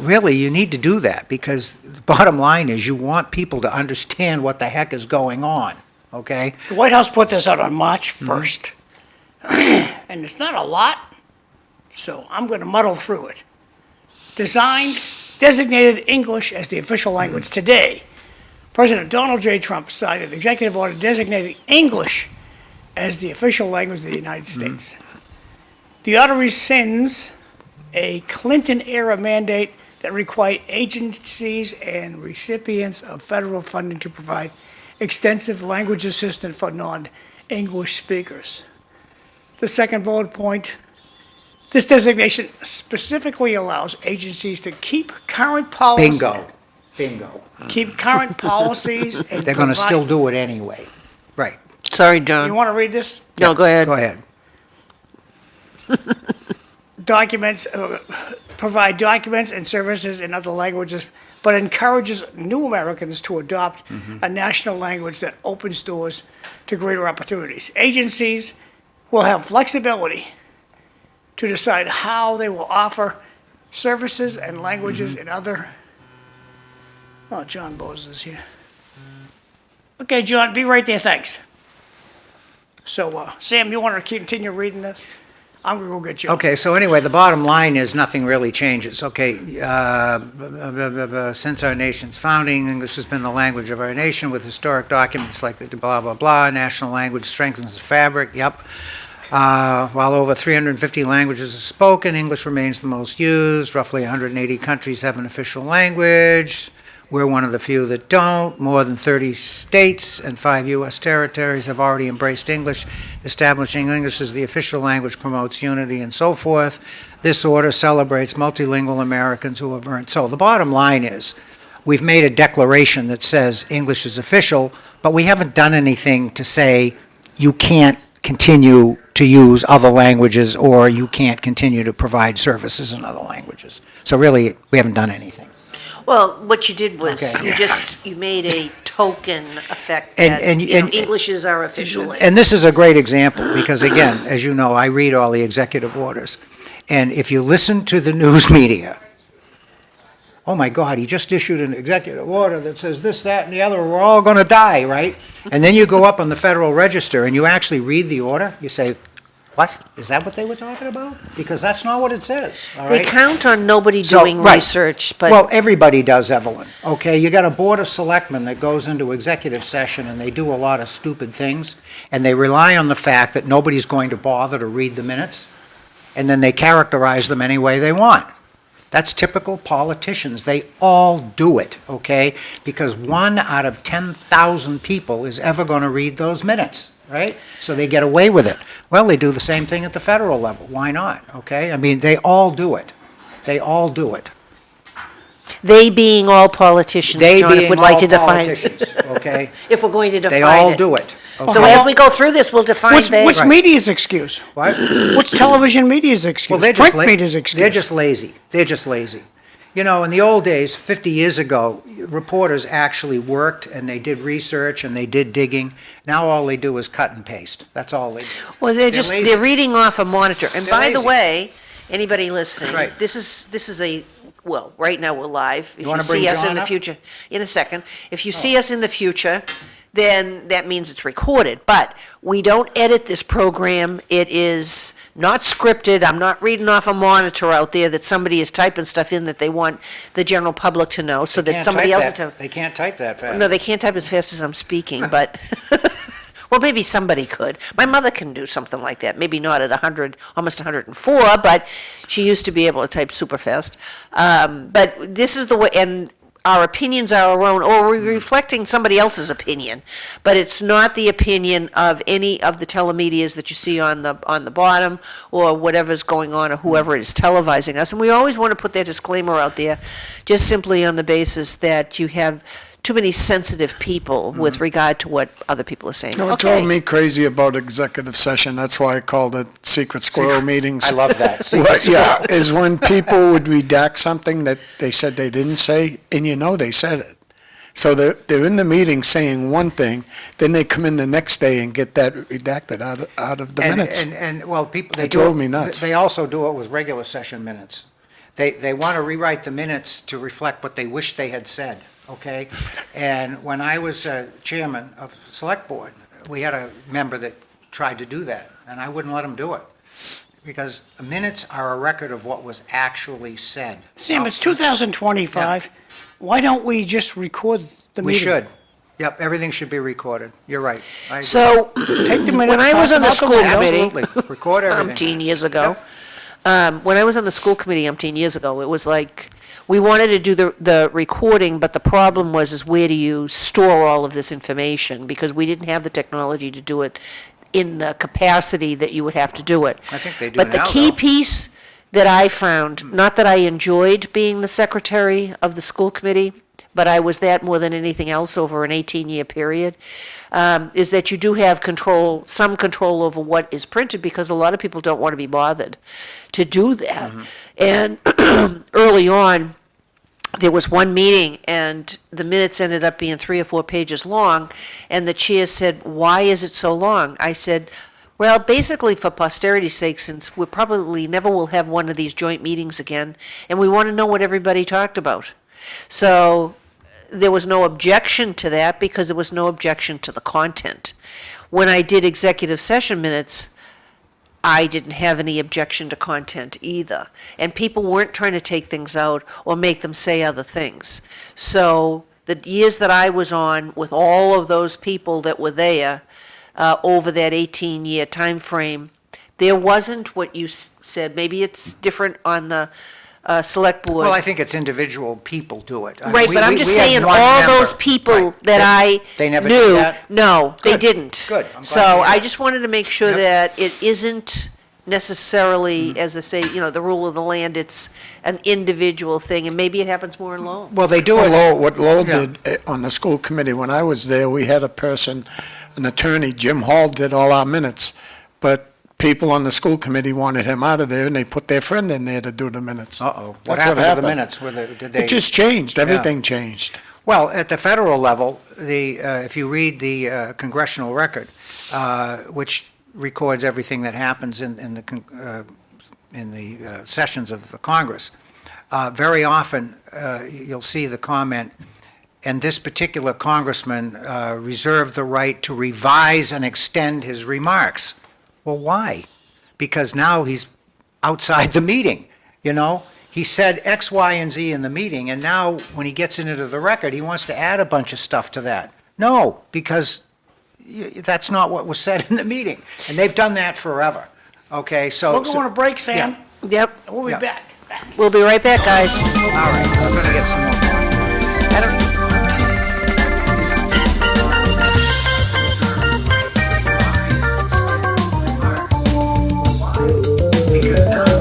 really, you need to do that, because the bottom line is you want people to understand what the heck is going on, okay? The White House put this out on March 1st, and it's not a lot, so I'm going to muddle through it. Designated English as the official language today. President Donald J. Trump signed an executive order designating English as the official language of the United States. The order rescinds a Clinton-era mandate that required agencies and recipients of federal funding to provide extensive language assistance for non-English speakers. The second bullet point, this designation specifically allows agencies to keep current policies. Bingo. Keep current policies and They're going to provide- still do it anyway. Right. Sorry, You John. want to read this? No, go ahead. Go ahead. Documents, provide documents and services in other languages, but encourages new Americans to adopt a national language that opens doors to greater opportunities. Agencies will have flexibility to decide how they will offer services and languages in other. Oh, John Bose is here. Okay, John, be right there, thanks. So, Sam, you want to continue reading this? I'm going to go get you. Okay, so anyway, the bottom line is nothing really changes. Okay, since our nation's founding, English has been the language of our nation with historic documents like the blah, blah, blah. National language strengthens the fabric, yep. While over 350 languages are spoken, English remains the most used. Roughly 180 countries have an official language. We're one of the few that don't. More than 30 states and 5 U.S. territories have already embraced English. Establishing English as the official language promotes unity and so forth. This order celebrates multilingual Americans who have earned. So the bottom line is, we've made a declaration that says English is official, but we haven't done anything to say you can't continue to use other languages or you can't continue to provide services in other languages. So really, we haven't done anything. Well, what you did was, Okay. you made a token effect And- that, and- and- English is our official language. And this is a great example, because again, as you know, I read all the executive orders. And if you listen to the news media, oh my God, he just issued an executive order that says this, that, and the other, we're all going to die, right? And then you go up on the Federal Register and you actually read the order, you say, what? Is that what they were talking about? Because that's not what it says, all They right? count on nobody So, doing right. research, but. Well, everybody does, Evelyn, okay? You got a board of selectmen that goes into executive session and they do a lot of stupid things, and they rely on the fact that nobody's going to bother to read the minutes, and then they characterize them any way they want. That's typical politicians. They all do it, okay? Because 1 out of 10,000 people is ever going to read those minutes, right? So they get away with it. Well, they do the same thing at the federal level. Why not, okay? I mean, they all do it. They all do it. They being all politicians, They John, if being we'd like all to define. politicians, okay? If we're going to define They all it. do it. So okay? as we go through this, we'll define What's they. what's media's excuse? What? What's television media's excuse? Well, they're just Print media's excuse. they're just lazy. They're just lazy. You know, in the old days, 50 years ago, reporters actually worked and they did research and they did digging. Now all they do is cut and paste. That's all they do. Well, lazy. they're reading off a monitor. And They're by the lazy. way, anybody listening, Right. this is a, well, right now we're live. If wanna bring see us John in the up? future, in a second. If you see us in the future, then that means it's recorded. But we don't edit this program. It is not scripted. I'm not reading off a monitor out there that somebody is typing stuff in that they want the general public to know, so that Can't somebody type else that- is to. They can't type that fast. No, they can't type as fast as I'm speaking, but, well, maybe somebody could. My mother can do something like that, maybe not at 100, almost 104, but she used to be able to type super fast. But this is the way, and our opinions are our own, or we're reflecting somebody else's opinion, but it's not the opinion of any of the telemedias that you see on the bottom, or whatever's going on, or whoever is televising us. And we always want to put that disclaimer out there, just simply on the basis that you have too many sensitive people with regard to what other people are saying. No, it Okay. drove me crazy about executive session. That's why I called it secret squirrel meetings. I love that. Well, yeah, is when people would redact something that they said they didn't say, and you know they said it. So they're in the meeting saying one thing, then they come in the next day and get that redacted out of the minutes. And, well, people, they It do drove me nuts. They also do it with regular session minutes. They want to rewrite the minutes to reflect what they wish they had said, okay? And when I was chairman of Select Board, we had a member that tried to do that, and I wouldn't let him do it, because minutes are a record of what was actually said. Sam, it's 2025. Why don't we just record the meeting? We should. Yep, everything should be recorded. You're right. I agree. So, Take the minutes, when I was toss on the them out school window. committee, Absolutely. Record everything. umpteen years ago, when I was on the school committee umpteen years ago, it was like, we wanted to do the recording, but the problem was, is where do you store all of this information? Because we didn't have the technology to do it in the capacity that you would have to do it. I think they do But the now, key though. piece that I found, not that I enjoyed being the secretary of the school committee, but I was that more than anything else over an 18-year period, is that you do have control, some control over what is printed, because a lot of people don't want to be bothered to do that. And early on, there was one meeting, and the minutes ended up being 3 or 4 pages long, and the chair said, "Why is it so long?" I said, well, basically for posterity's sake, since we probably never will have one of these joint meetings again, and we want to know what everybody talked about. So there was no objection to that, because there was no objection to the content. When I did executive session minutes, I didn't have any objection to content either. And people weren't trying to take things out or make them say other things. So the years that I was on with all of those people that were there, over that 18-year time frame, there wasn't what you said. Maybe it's different on the select board. Well, I think it's individual people do it. I mean, Right, but I'm we just have saying, one all member. those people Right. that They I never knew, did that? no, they Good. didn't. Good. I'm glad So to hear I that. just wanted to make sure Yep. that it isn't necessarily, as I say, the rule of the land, it's an individual thing, and maybe it happens more in Lowell. Well, they do What it. Lowell Yeah. did on the school committee, when I was there, we had a person, an attorney, Jim Hall, did all our minutes, but people on the school committee wanted him out of there, and they put their friend in there to do the minutes. Uh-oh. What That's happened to the happened. minutes? Did they? It just changed, everything changed. Well, at the federal level, if you read the congressional record, which records everything that happens in the sessions of the Congress, very often you'll see the comment, and this particular congressman reserved the right to revise and extend his remarks. Well, why? Because now he's outside the meeting, He said X, Y, and Z in the meeting, and now when he gets into the record, he wants to add a bunch of stuff to that. No, because that's not what was said in the meeting. And they've done that forever. Okay, so. We'll go on a break, Sam. Yep, We'll be Yeah. back. we'll be right back, guys. All right, I'm going to get some more coffee. I don't- Because now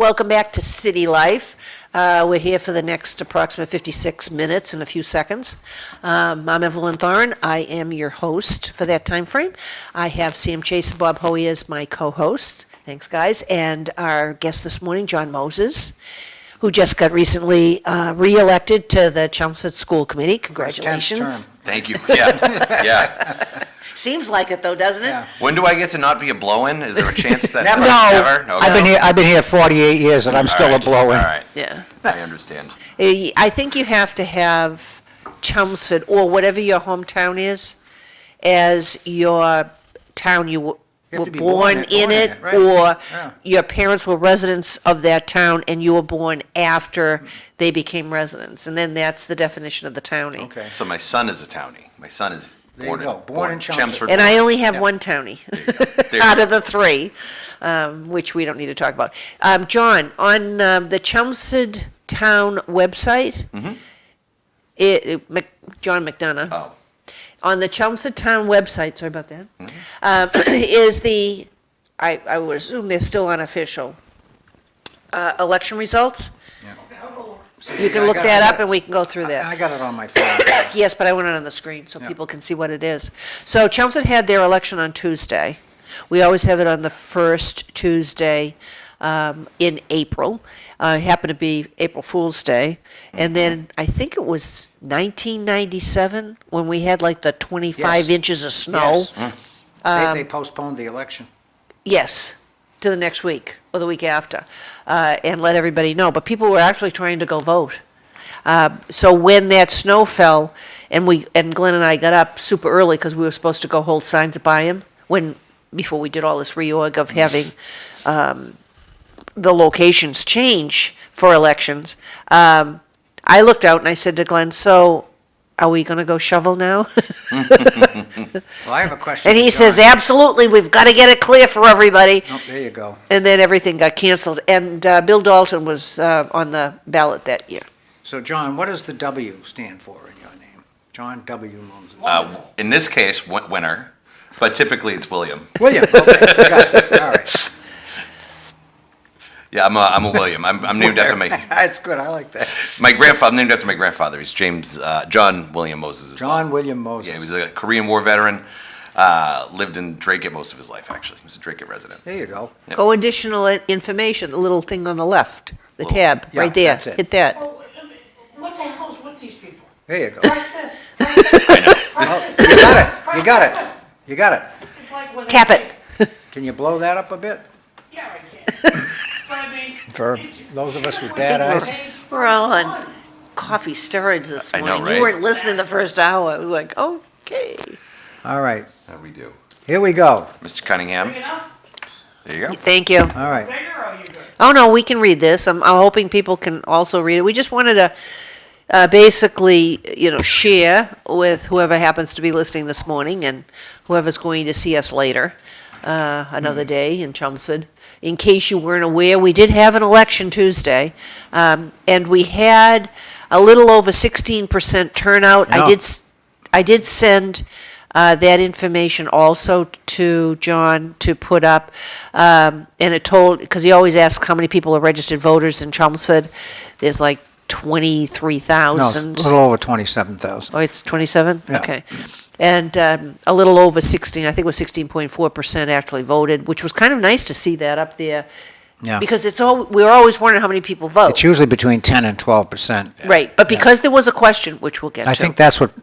Welcome back to City Life. We're here for the next approximate 56 minutes and a few seconds. I'm Evelyn Thoren. I am your host for that time frame. I have Sam Chase and Bob Hoey as my co-host. Thanks, guys. And our guest this morning, John Moses, who just got recently re-elected to the Chelmsford School Committee. Congratulations. 10th term. Thank you. Yeah, yeah. Seems like it, though, doesn't it? Yeah. When do I get to not be a blow-in? Is there a chance that? Never. Never? Okay. I've been here 48 years and I'm still a All right. blow-in. All right. Yeah. I understand. I think you have to have Chelmsford, or whatever your hometown is, as your town you were have to be born in it, right. or Yeah. your parents were residents of that town and you were born after they became residents. And then that's the definition of the townie. Okay. So my son is a townie. My son is There you born go. Born in Chelmsford. And I only have Yeah. one townie There out you of the three, which we don't need to talk about. John, on the Chelmsford Town website, John McDonough, Oh, on the Chelmsford Town website, sorry about that, is the, I would assume they're still unofficial, election results. You can look that up and we can go through that. I got it on my phone. Yes, but I want it on the screen so people can see what it is. So Chelmsford had their election on Tuesday. We always have it on the first Tuesday in April. It happened to be April Fool's Day. And then I think it was 1997 when we had like the 25 Yes. inches of snow. Yes. They postponed the election. Yes, to the next week or the week after, and let everybody know. But people were actually trying to go vote. So when that snow fell, and Glenn and I got up super early because we were supposed to go hold signs at Byham before we did all this reorg of having the locations change for elections. I looked out and I said to Glenn, "So, are we going to go shovel now?" Well, I have a question. And for he John. says, "Absolutely, we've got to get it clear for everybody." Oh, there you go. And then everything got canceled. And Bill Dalton was on the ballot that year. So, John, what does the W stand for in your name? John W. Moses. in this case, winner, but typically it's William. William. Okay, I got it. All right. Yeah, I'm a William. I'm named after That's good. I like that. my grandfather. I'm named after my grandfather. He's John William Moses. John William Moses. Yeah, he was a Korean War veteran. Lived in Dracut most of his life, actually. He was a Dracut resident. There you go. Yep. Go additional information, the little thing on the left, the tab, Yeah, right there. that's it. Hit that. Oh, what the hell's with these people? There you go. Press this. I know. Press You this. got it. You got it. You got it. It's like when they Tap say- it. Can you blow that up a bit? Yeah, I can. But I mean, For it's- those of us with it's bad what eyes. you page We're all for on fun. coffee steroids this I know, morning. right? You weren't listening the first hour. I was like, okay. All right. We do. Here we go. Mr. Cunningham, Big enough? there you go. Thank you. All right. Bigger or are you good? Oh, no, we can read this. I'm hoping people can also read it. We just wanted to basically, share with whoever happens to be listening this morning and whoever's going to see us later, another day in Chelmsford. In case you weren't aware, we did have an election Tuesday, and we had a little over 16% turnout. Yeah. I did send that information also to John to put up, and it told, because he always asks how many people are registered voters in Chelmsford. There's like No, it's 23,000. a little over 27,000. Oh, it's 27? Yeah. Okay. And a little over 16, I think it was 16.4% actually voted, which was kind of nice to see that up there. Yeah. Because we were always wondering how many people vote. It's usually between 10 and 12%. Right, but because there was a question, which we'll get to. I think that's what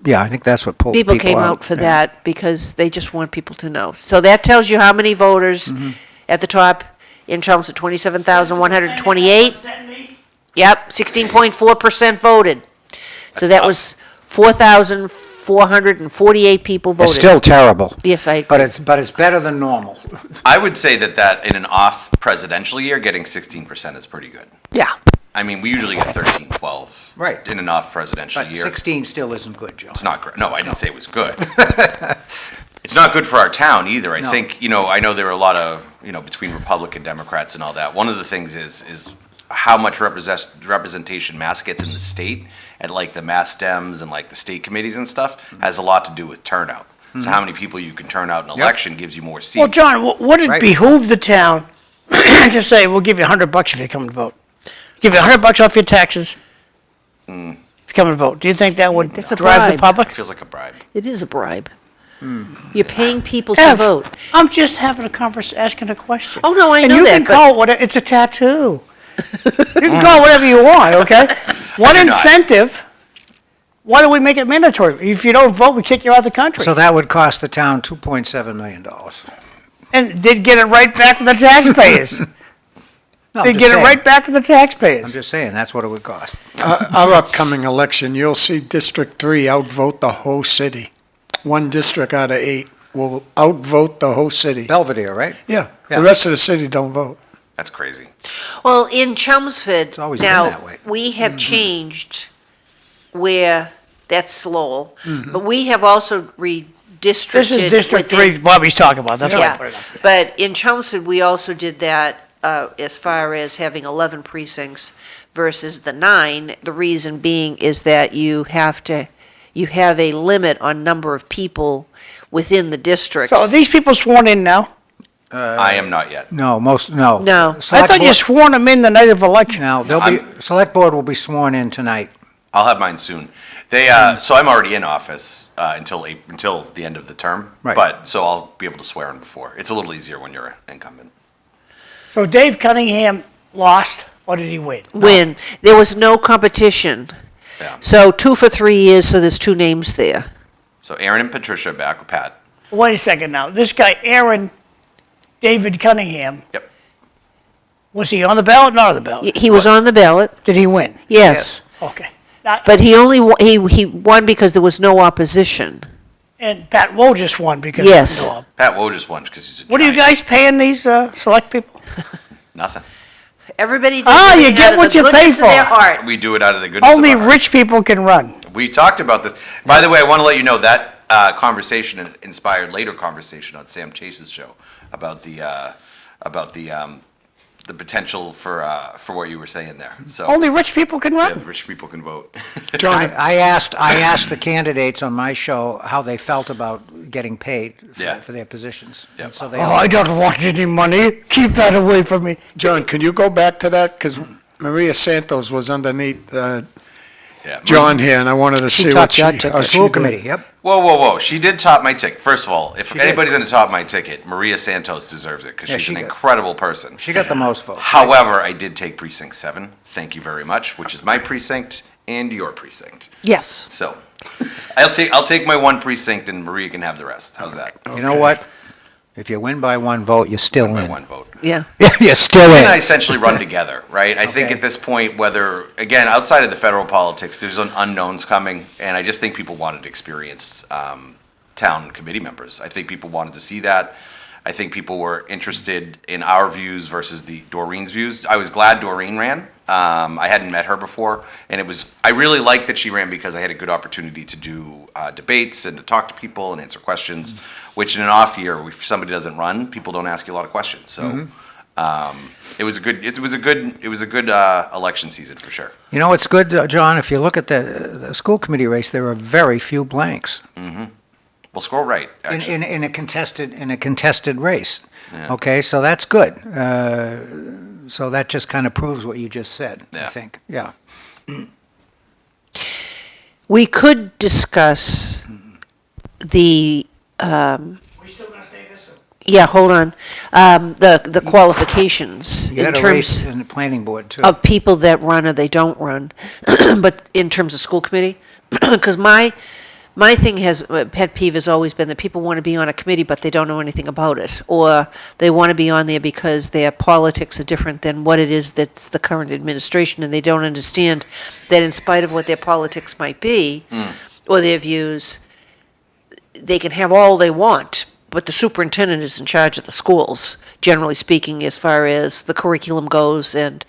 pulled People came out for Yeah. that because they just want people to know. So that tells you how many voters Mm-hmm. at the top in Chelmsford, 27,128. Send me? Yep, 16.4% voted. So that was 4,448 people voted. It's still terrible, Yes, I agree. but it's better than normal. I would say that in an off presidential year, getting 16% is pretty good. Yeah. I mean, we usually get 13, 12. Right. In an off presidential But year. 16 still isn't good, Joe. It's not great. No, I didn't say it was good. It's not good for our town either. I No. think, I know there are a lot of, between Republican Democrats and all that. One of the things is how much representation Mass gets in the state at like the Mass Dems and like the state committees and stuff has a lot to do with turnout. So how many people you can turn out in an election gives you more seats. Well, John, would it Right. behoove the town just say, we'll give you $100 if you come and vote. Give you $100 off your taxes if you come and vote. Do you think that would That's a drive the bribe. public? It feels like a bribe. It is a bribe. You're paying people to Ev, vote. I'm just having a conversation, asking a question. Oh, no, I and know you that, can but- call it whatever, it's a tattoo. You can call it whatever you want, okay? What do not. incentive, why do we make it mandatory? If you don't vote, we kick you out of the country. So that would cost the town $2.7 million. And they'd get it right back to the taxpayers. No, I'm They'd just get it saying. right back to the I'm taxpayers. just saying, that's what it would cost. Our upcoming election, you'll see District 3 outvote the whole city. One district out of 8 will outvote the whole city. Belvedere, right? Yeah, Yeah. the rest of the city don't vote. That's crazy. Well, in Chelmsford, always been now, that way. we have changed where, that's Lowell, but we have also redistricted. This is District within- 3 Bobby's talking about, that's why I Yeah, put it up there. but in Chelmsford, we also did that as far as having 11 precincts versus the 9. The reason being is that you have a limit on number of people within the districts. So are these people sworn in now? I am not yet. No, No. I Select thought you board- sworn them in the night of election. Now, select board will be sworn in tonight. I'll have mine soon. They, so I'm already in office until the end of the term. Right. But, so I'll be able to swear in before. It's a little easier when you're incumbent. So Dave Cunningham lost, or did he win? When there was no competition. Yeah. So 2 for 3 years, so there's 2 names there. So Aaron and Patricia back with Pat. Wait a second now, this guy, Aaron David Cunningham, Yep. was he on the ballot, not on the ballot? He was on the ballot, Did he win? yes. Okay. Now- But he only, he won because there was no opposition. And Pat Wojcik won because Yes. of no. Pat Woe just won because he's a What are you giant. guys paying these select people? Nothing. Everybody does Ah, you everything get out of what the you pay goodness of their for. heart. We do it out of the goodness Only of our heart. rich people can run. We talked about this. By the way, I want to let you know that conversation inspired later conversation on Sam Chase's show about the potential for what you were saying there. So Only rich people can yeah, run. rich people can vote. I asked the candidates on my show how they felt about getting paid Yeah. for their positions. Yeah. And so they Oh, I don't want any money. Keep that away from me. John, can you go back to that? Because Maria Santos was underneath Yeah. John here, and I wanted to see what topped she... your ticket. how she School did. committee, yep. Whoa. She did top my ticket. First of all, if did. anybody's going to top my ticket, Maria Santos deserves it because Yeah, she's she an did. incredible person. She got the most votes. However, I did take precinct 7. Thank you very much, which is my precinct and your precinct. Yes. So I'll take my one precinct and Maria can have the rest. How's that? You know what? If you win by one vote, you're still My in. one vote. Yeah. You're still And I in. essentially run together, right? I think Okay. at this point, whether, again, outside of the federal politics, there's unknowns coming, and I just think people wanted experienced town committee members. I think people wanted to see that. I think people were interested in our views versus Doreen's views. I was glad Doreen ran. I hadn't met her before, and I really liked that she ran because I had a good opportunity to do debates and to talk to people and answer questions, which in an off year, if somebody doesn't run, people don't ask you a lot of questions. So it was a good election season for sure. You know what's good, John? If you look at the school committee race, there are very few blanks Well, scroll right, actually. in a contested race. Yeah. Okay, so that's good. So that just kind of proves what you just said, I Yeah. think. Yeah. We could discuss the, We still gonna stay this? yeah, hold on, the qualifications You in had a race terms in the planning board, too. of people that run or they don't run, but in terms of school committee, because my thing pet peeve has always been that people want to be on a committee, but they don't know anything about it. Or they want to be on there because their politics are different than what it is that's the current administration, and they don't understand that in spite of what their politics might be, or their views, they can have all they want, but the superintendent is in charge of the schools, generally speaking, as far as the curriculum goes and,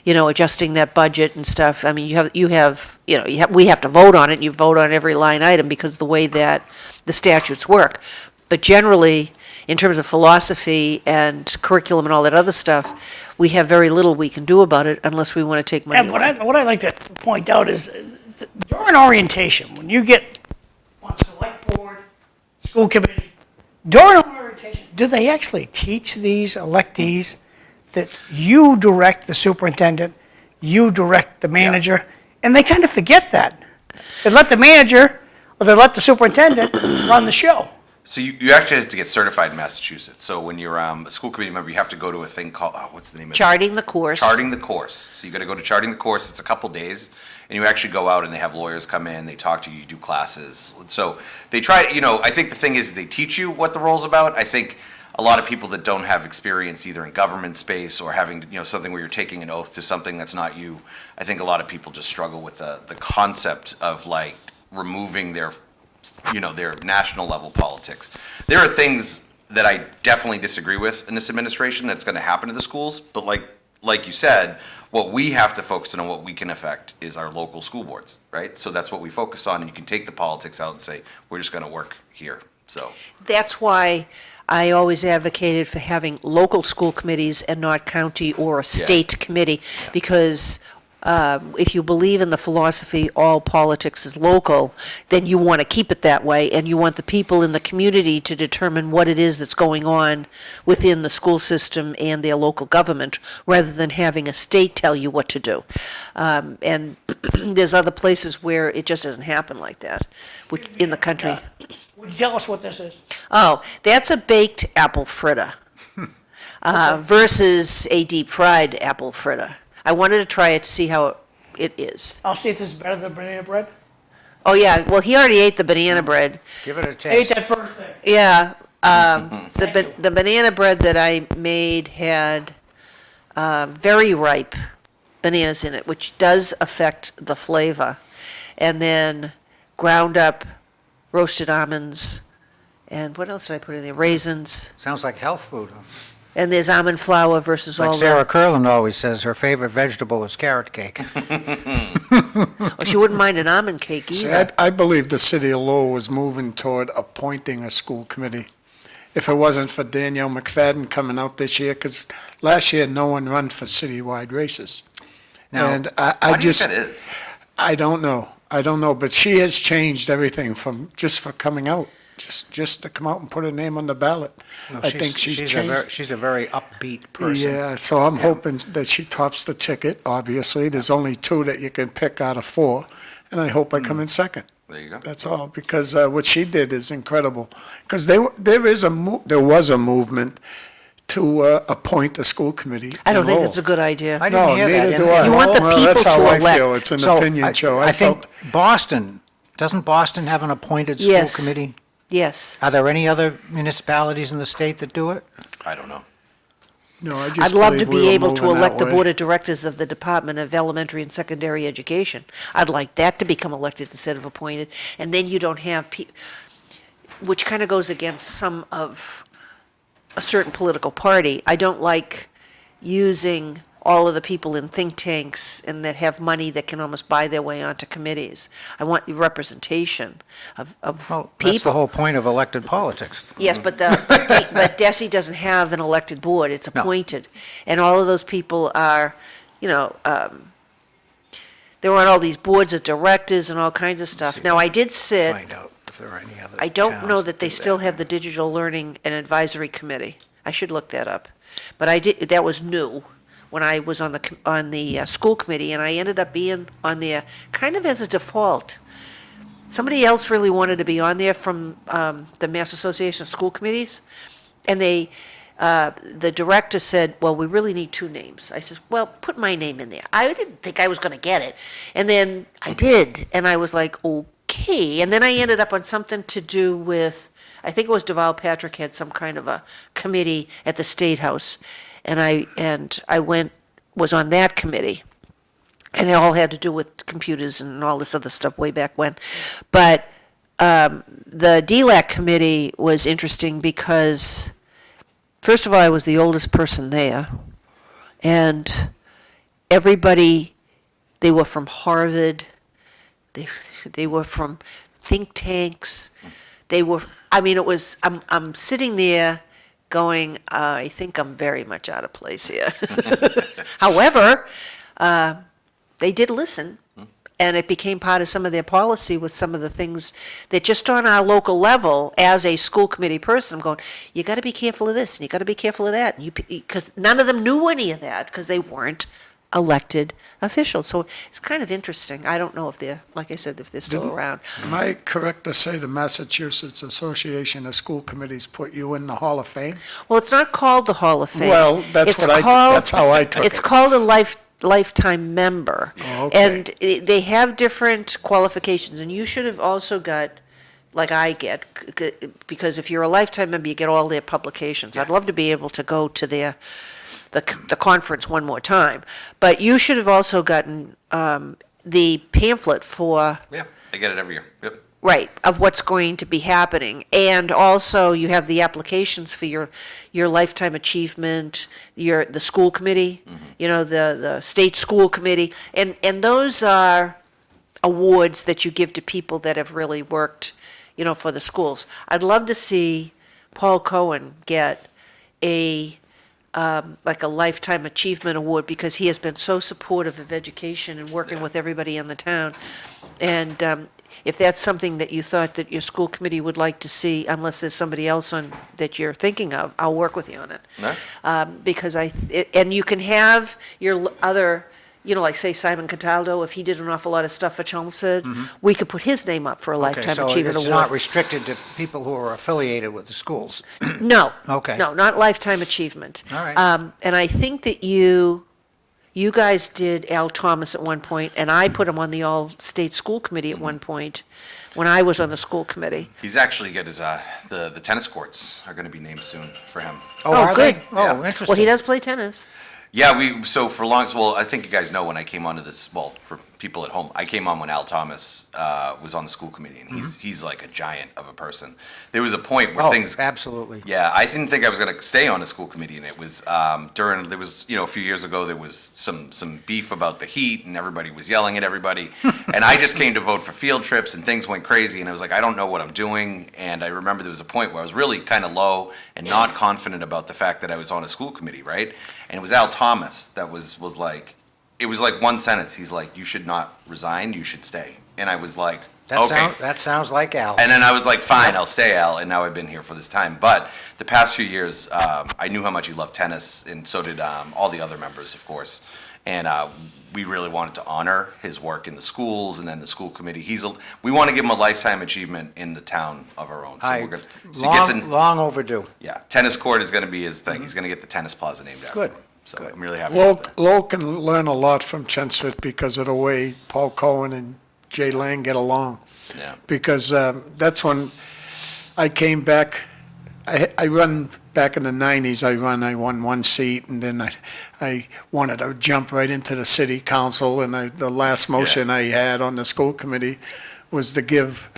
adjusting that budget and stuff. I mean, we have to vote on it, and you vote on every line item because of the way that the statutes work. But generally, in terms of philosophy and curriculum and all that other stuff, we have very little we can do about it unless we want to take money And away. what I like to point out is during orientation, when you get on select board, school committee, during orientation, do they actually teach these electees that you direct the superintendent, you direct the manager, and they kind of forget that. They let the manager, or they let the superintendent run the show. So you actually have to get certified in Massachusetts. So when you're a school committee member, you have to go to a thing called, what's the name of it? Charting the course. Charting the course. So you got to go to charting the course. It's a couple days, and you actually go out and they have lawyers come in. They talk to you. You do classes. So they try. I think the thing is they teach you what the role's about. I think a lot of people that don't have experience either in government space or having something where you're taking an oath to something that's not you. I think a lot of people just struggle with the concept of like removing their national level politics. There are things that I definitely disagree with in this administration that's going to happen to the schools, but like you said, what we have to focus on and what we can affect is our local school boards, right? So that's what we focus on, and you can take the politics out and say, we're just going to work here, so. That's why I always advocated for having local school committees and not county or a state committee, because if you believe in the philosophy, all politics is local, then you want to keep it that way, and you want the people in the community to determine what it is that's going on within the school system and their local government, rather than having a state tell you what to do. And there's other places where it just doesn't happen like that, which in the country. Would you tell us what this is? Oh, that's a baked apple fritter versus a deep fried apple fritter. I wanted to try it to see how it is. I'll see if this is better than banana bread. Oh, yeah, well, he already ate the banana bread. Give it a I ate taste. that first thing. Yeah, the banana bread that I made had very ripe bananas in it, which does affect the flavor. And then ground up roasted almonds, and what else did I put in there? Raisins, Sounds like health food. and there's almond flour versus all Like Sarah the... Curland always says, her favorite vegetable is carrot cake. Oh, she wouldn't mind an almond cake See, either. I believe the city of Lowell was moving toward appointing a school committee. If it wasn't for Danielle McFadden coming out this year, because last year no one run for citywide races. Now, And Why I do you just, think that is? I don't know, but she has changed everything from just for coming out, just to come out and put her name on the ballot. no, I think she's changed. She's a very upbeat person. Yeah, so I'm hoping that she tops the ticket, obviously. There's only 2 that you can pick out of 4, and I hope I come in second. There you go. That's all, because what she did is incredible. Because there was a movement to appoint a school committee. I don't in think Lowell. that's a good idea. I didn't No, hear that. neither do didn't I. You want the Well, that's people how to I feel. elect. It's an So opinion show. I think felt Boston, doesn't Boston have an appointed school Yes. committee? Yes. Are there any other municipalities in the state that do it? I don't know. no, I I'd just love to believe we be were able to moving elect that the way. board of directors of the Department of Elementary and Secondary Education. I'd like that to become elected instead of appointed, and then you don't have which kind of goes against some of a certain political party. I don't like using all of the people in think tanks and that have money that can almost buy their way onto committees. I want representation of Well, people. that's the whole point of elected politics. Yes, but but DESI doesn't have an elected board, it's No. appointed. And all of those people are, they're on all these boards of directors and all kinds of stuff. Now, I did sit, Find out if there are any other I don't know towns that they do still have the Digital Learning and Advisory Committee. I should look that up. But that was new when I was on the school committee, and I ended up being on there kind of as a default. Somebody else really wanted to be on there from the Mass Association of School Committees, and the director said, well, we really need 2 names. I said, well, put my name in there. I didn't think I was going to get it. And then I did, and I was like, okay. And then I ended up on something to do with, I think it was Deval Patrick had some kind of a committee at the State House, and I was on that committee. And it all had to do with computers and all this other stuff way back when. But the DLAC committee was interesting because, first of all, I was the oldest person there. And everybody, they were from Harvard. They were from think tanks. I'm sitting there going, I think I'm very much out of place here. However, they did listen. And it became part of some of their policy with some of the things that just on our local level, as a school committee person, I'm going, you got to be careful of this and you got to be careful of that. Because none of them knew any of that because they weren't elected officials. So it's kind of interesting. I don't know if they're, like I said, if they're still around. Am I correct to say the Massachusetts Association of School Committees put you in the Hall of Fame? Well, it's not called the Hall of Fame. Well, that's It's what that's how I took It's it. called a lifetime member. Oh, okay. And they have different qualifications, and you should have also got, like I get, because if you're a lifetime member, you get all their publications. I'd love to be able to go to the conference one more time, but you should have also gotten the pamphlet for, Yeah, I get it every year. Yep. right, of what's going to be happening. And also, you have the applications for your lifetime achievement, the school committee, the state school committee. And those are awards that you give to people that have really worked, for the schools. I'd love to see Paul Cohen get like a Lifetime Achievement Award because he has been so supportive of education and working with everybody in the town. And if that's something that you thought that your school committee would like to see, unless there's somebody else that you're thinking of, I'll work with you on it. No? Because and you can have your other, like say Simon Cataldo, if he did an awful lot of stuff for Chelmsford, we could put his name up for a Okay, Lifetime so Achievement it's Award. not restricted to people who are affiliated with the schools. No. Okay. No, not lifetime achievement. All right. And I think that you guys did Al Thomas at one point, and I put him on the all-state school committee at one point when I was on the school committee. He's actually got his, the tennis courts are going to be named soon for him. Oh, are good. they? Oh, Yeah. interesting. Well, he does play tennis. Yeah, so for long, well, I think you guys know when I came onto this, well, for people at home, I came on when Al Thomas was on the school committee, and he's like a giant of a person. There was a point where Oh, things, absolutely. yeah, I didn't think I was going to stay on the school committee, and it was there was, a few years ago, there was some beef about the heat, and everybody was yelling at everybody, and I just came to vote for field trips, and things went crazy, and I was like, I don't know what I'm doing, and I remember there was a point where I was really kind of low and not confident about the fact that I was on a school committee, right? And it was Al Thomas that was like, it was like one sentence, he's like, you should not resign, you should stay. And I was like, okay. That sounds like Al. And then I was like, fine, I'll stay, Al, and now I've been here for this time. But the past few years, I knew how much he loved tennis, and so did all the other members, of course. And we really wanted to honor his work in the schools and then the school committee. We want to give him a lifetime achievement in the town of our own. So we're gonna, so he gets in, Long overdue. yeah, tennis court is going to be his thing. He's going to get the tennis plaza named after Good, him. So good. I'm really happy about that. Lowell can learn a lot from Chelmsford because of the way Paul Cohen and Jay Lang get along. Yeah. Because that's when I came back, I run back in the 90s, I won one seat, and then I wanted to jump right into the city council, and the last motion I had on the school committee was to give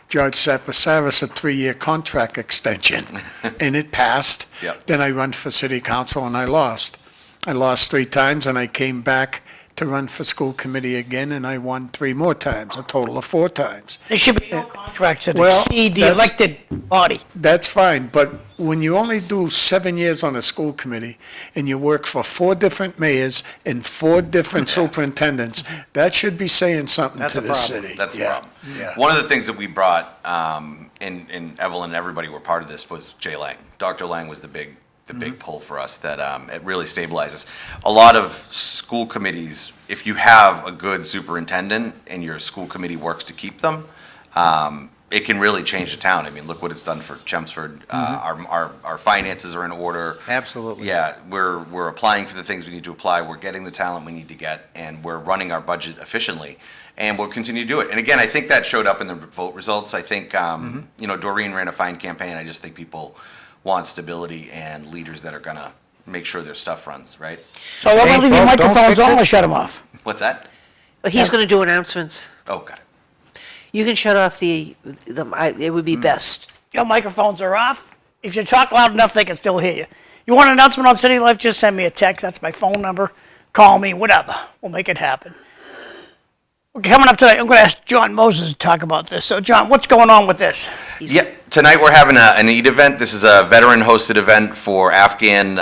George Sapasaris a 3-year contract extension, and it passed. Yep. Then I run for city council, and I lost. I lost 3 times, and I came back to run for school committee again, and I won 3 more times, a total of 4 times. There should be no contracts that Well, exceed the that's- elected body. That's fine, but when you only do 7 years on a school committee and you work for 4 different mayors and 4 different superintendents, that should be saying something That's to a the problem. city. That's the Yeah, problem. yeah. One of the things that we brought, and Evelyn and everybody were part of this, was Jay Lang. Dr. Lang was the big pull for us that it really stabilizes. A lot of school committees, if you have a good superintendent and your school committee works to keep them, it can really change the town. I mean, look what it's done for Chelmsford. Our finances are in order. Absolutely. Yeah, we're applying for the things we need to apply. We're getting the talent we need to get, and we're running our budget efficiently. And we'll continue to do it. And again, I think that showed up in the vote results. I think, Doreen ran a fine campaign. I just think people want stability and leaders that are going to make sure their stuff runs, right? So I'm gonna leave your Don't microphones fix on it. or shut them off? What's that? But he's going to do announcements. Oh, got it. You can shut off it would be best. Your microphones are off. If you talk loud enough, they can still hear you. You want an announcement on City Life, just send me a text. That's my phone number. Call me, whatever. We'll make it happen. Coming up tonight, I'm going to ask John Moses to talk about this. So, John, what's going on with this? Yeah, Tonight we're having an EAT event. This is a veteran-hosted event for Afghan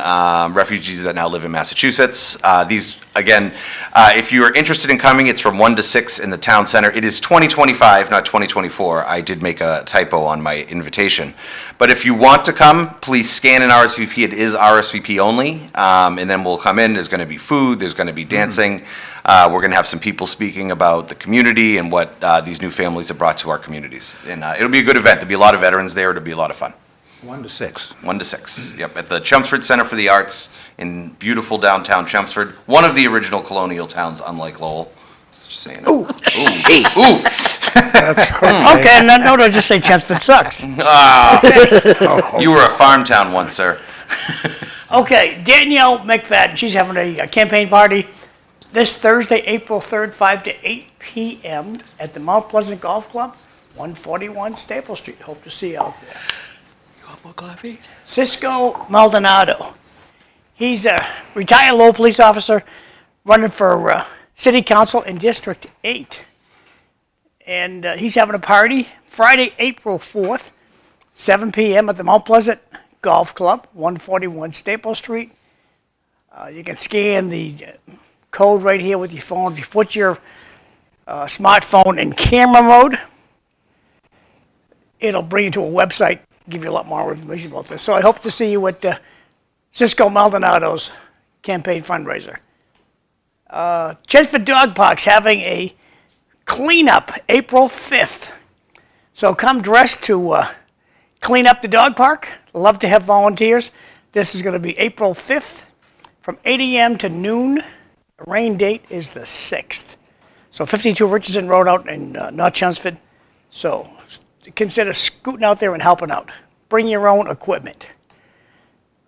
refugees that now live in Massachusetts. If you are interested in coming, it's from 1 to 6 in the town center. It is 2025, not 2024. I did make a typo on my invitation. But if you want to come, please scan an RSVP. It is RSVP only. And then we'll come in. There's going to be food. There's going to be dancing. We're going to have some people speaking about the community and what these new families have brought to our communities. And it'll be a good event. There'll be a lot of veterans there. It'll be a lot of fun. 1 to 6. 1 to 6, yep, at the Chelmsford Center for the Arts in beautiful downtown Chelmsford. One of the original colonial towns, unlike Lowell. Just saying. Ooh. Hey. Ooh. That's okay. Okay, no, just say Chelmsford sucks. You were a farm town once, sir. Okay, Danielle McFadden, she's having a campaign party this Thursday, April 3rd, 5 to 8 p.m. at the Mount Pleasant Golf Club, 141 Staple Street. Hope to see you out there. More coffee? Cisco Maldonado. He's a retired Lowell police officer running for city council in District 8. And he's having a party Friday, April 4th, 7 p.m. at the Mount Pleasant Golf Club, 141 Staple Street. You can scan the code right here with your phone. If you put your smartphone in camera mode, it'll bring you to a website, give you a lot more information about this. So I hope to see you at Cisco Maldonado's campaign fundraiser. Chelmsford Dog Park's having a cleanup April 5th. So come dressed to clean up the dog park. Love to have volunteers. This is going to be April 5th from 8 a.m. to noon. The rain date is the 6th. So 52 Richardson Road out in North Chelmsford. So consider scooting out there and helping out. Bring your own equipment.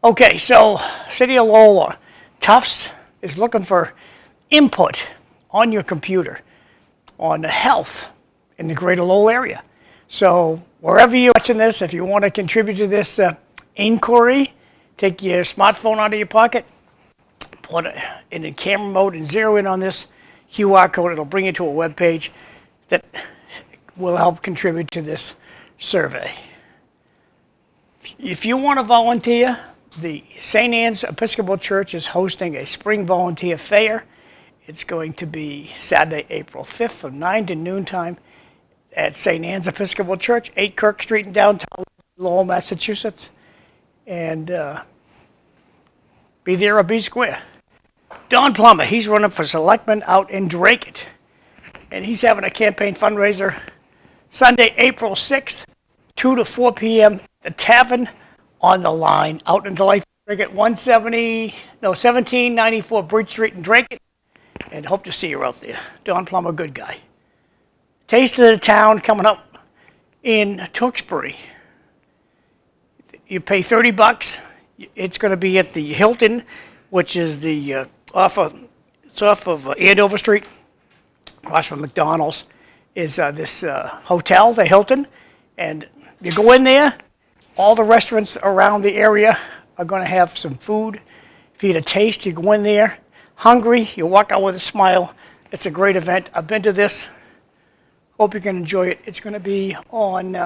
Okay, so City of Lowell, Tufts is looking for input on your computer on health in the greater Lowell area. So wherever you're watching this, if you want to contribute to this inquiry, take your smartphone out of your pocket, put it in the camera mode and zero in on this QR code. It'll bring you to a web page that will help contribute to this survey. If you want to volunteer, the St. Anne's Episcopal Church is hosting a spring volunteer fair. It's going to be Saturday, April 5th from 9 to noon time at St. Anne's Episcopal Church, 8 Kirk Street in downtown Lowell, Massachusetts. And be there or be square. Don Plummer, he's running for selectman out in Drake. And he's having a campaign fundraiser Sunday, April 6th, 2 to 4 p.m. The Tavern on the Line out in Delightful Drake, 1794 Bridge Street in Drake. And hope to see you out there. Don Plummer, good guy. Taste of the Town coming up in Tewksbury. You pay $30. It's going to be at the Hilton, which is the off of Andover Street, across from McDonough's. Is this hotel, the Hilton, and you go in there. All the restaurants around the area are going to have some food. If you need a taste, you go in there hungry. You walk out with a smile. It's a great event. I've been to this. Hope you can enjoy it. It's going to be on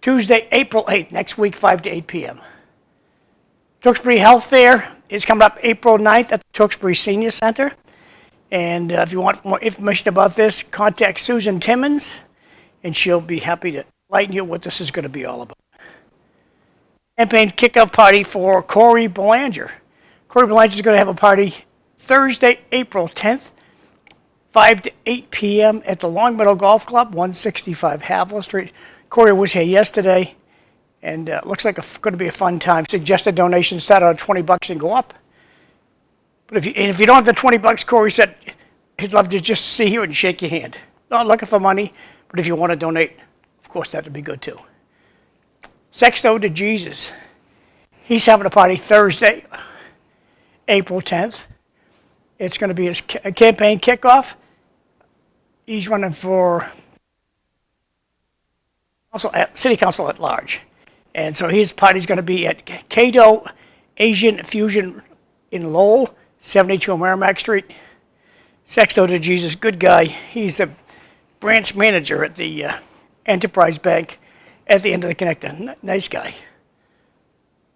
Tuesday, April 8th, next week, 5 to 8 p.m. Tewksbury Health Fair is coming up April 9th at the Tewksbury Senior Center. And if you want more information about this, contact Susan Timmons, and she'll be happy to enlighten you what this is going to be all about. Campaign kickoff party for Corey Belanger. Corey Belanger is going to have a party Thursday, April 10th, 5 to 8 p.m. at the Long Meadow Golf Club, 165 Havel Street. Corey was here yesterday, and looks like going to be a fun time. Suggested donations start at $20 and go up. But if you don't have the $20, Corey said he'd love to just see you and shake your hand. Not looking for money, but if you want to donate, of course, that would be good too. Sexto to Jesus. He's having a party Thursday, April 10th. It's going to be his campaign kickoff. He's running for City Council at large. And so his party's going to be at Cato Asian Fusion in Lowell, 72 Merrimack Street. Sexto to Jesus, good guy. He's the branch manager at the Enterprise Bank at the end of the connector. Nice guy.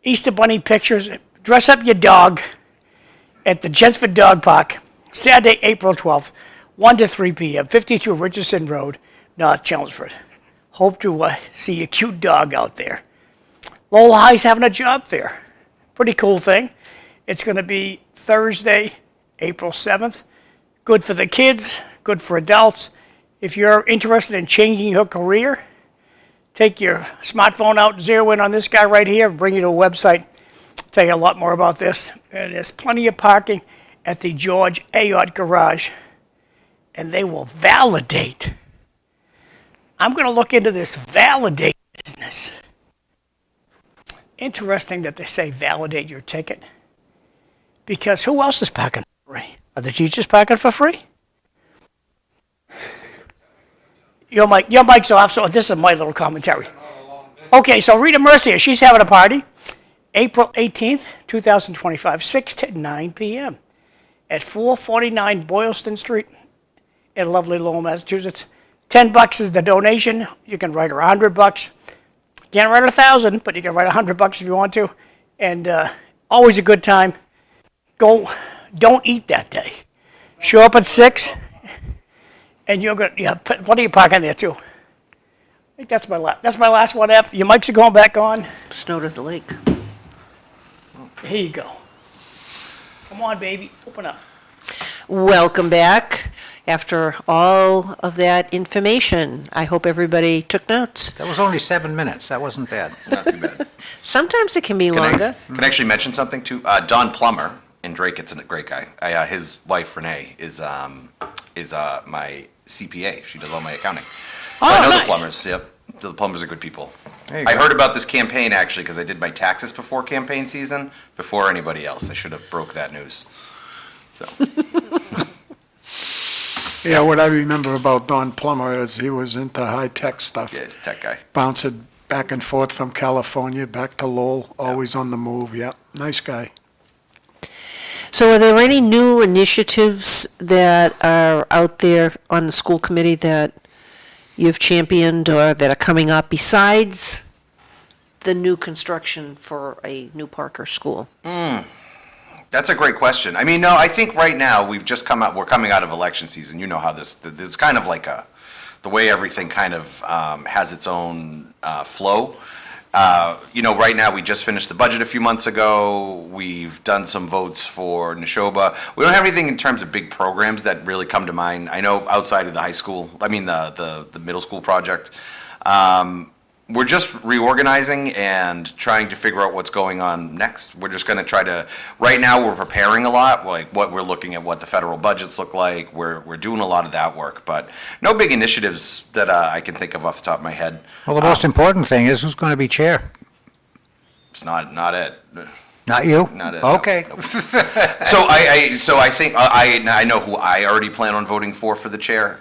Easter Bunny pictures. Dress up your dog at the Chesford Dog Park, Saturday, April 12th, 1 to 3 p.m., 52 Richardson Road, North Chelmsford. Hope to see a cute dog out there. Lowell High's having a job fair. Pretty cool thing. It's going to be Thursday, April 7th. Good for the kids, good for adults. If you're interested in changing your career, take your smartphone out, zero in on this guy right here, bring you to a website, tell you a lot more about this. And there's plenty of parking at the George Anthes garage, and they will validate. I'm going to look into this validate business. Interesting that they say validate your ticket, because who else is parking for free? Are the teachers parking for free? Your mic's off, so this is my little commentary. Okay, so Rita Mercier, she's having a party, April 18th, 2025, 6 to 9 p.m. at 449 Boylston Street in lovely Lowell, Massachusetts. $10 is the donation. You can write her $100. Can't write 1,000, but you can write $100 if you want to. And always a good time. Go, don't eat that day. Show up at 6, and you're gonna plenty of parking there too. I think that's my last one. F. Your mics are going back on. Snowed at the lake. Here you go. Come on, baby, open up. Welcome back. After all of that information, I hope everybody took notes. That was only 7 minutes. That wasn't bad. Not too bad. Sometimes it can be longer. Can I actually mention something too? Don Plummer in Drake, it's a great guy. His wife Renee is my CPA. She does all my accounting. So I know nice. the Plumbers. Yep, the Plumbers are good people. There you I go. heard about this campaign actually because I did my taxes before campaign season, before anybody else. I should have broke that news. So Yeah, what I remember about Don Plummer is he was into high-tech stuff. yeah, he's a tech guy. Bouncing back and forth from California, back to Lowell, always on the move, yeah. Nice guy. So are there any new initiatives that are out there on the school committee that you've championed or that are coming up besides the new construction for a new Parker school? That's a great question. I mean, no, I think right now we're coming out of election season. You know how this kind of like the way everything kind of has its own flow. Right now we just finished the budget a few months ago. We've done some votes for Neshoba. We don't have anything in terms of big programs that really come to mind. I know outside of the high school, the middle school project. We're just reorganizing and trying to figure out what's going on next. We're just going to right now we're preparing a lot, like what we're looking at, what the federal budgets look like. We're doing a lot of that work, but no big initiatives that I can think of off the top of my head. Well, the most important thing is who's going to be chair? It's not it. Not you? Not it. no, Okay. no. So I think I know who I already plan on voting for the chair.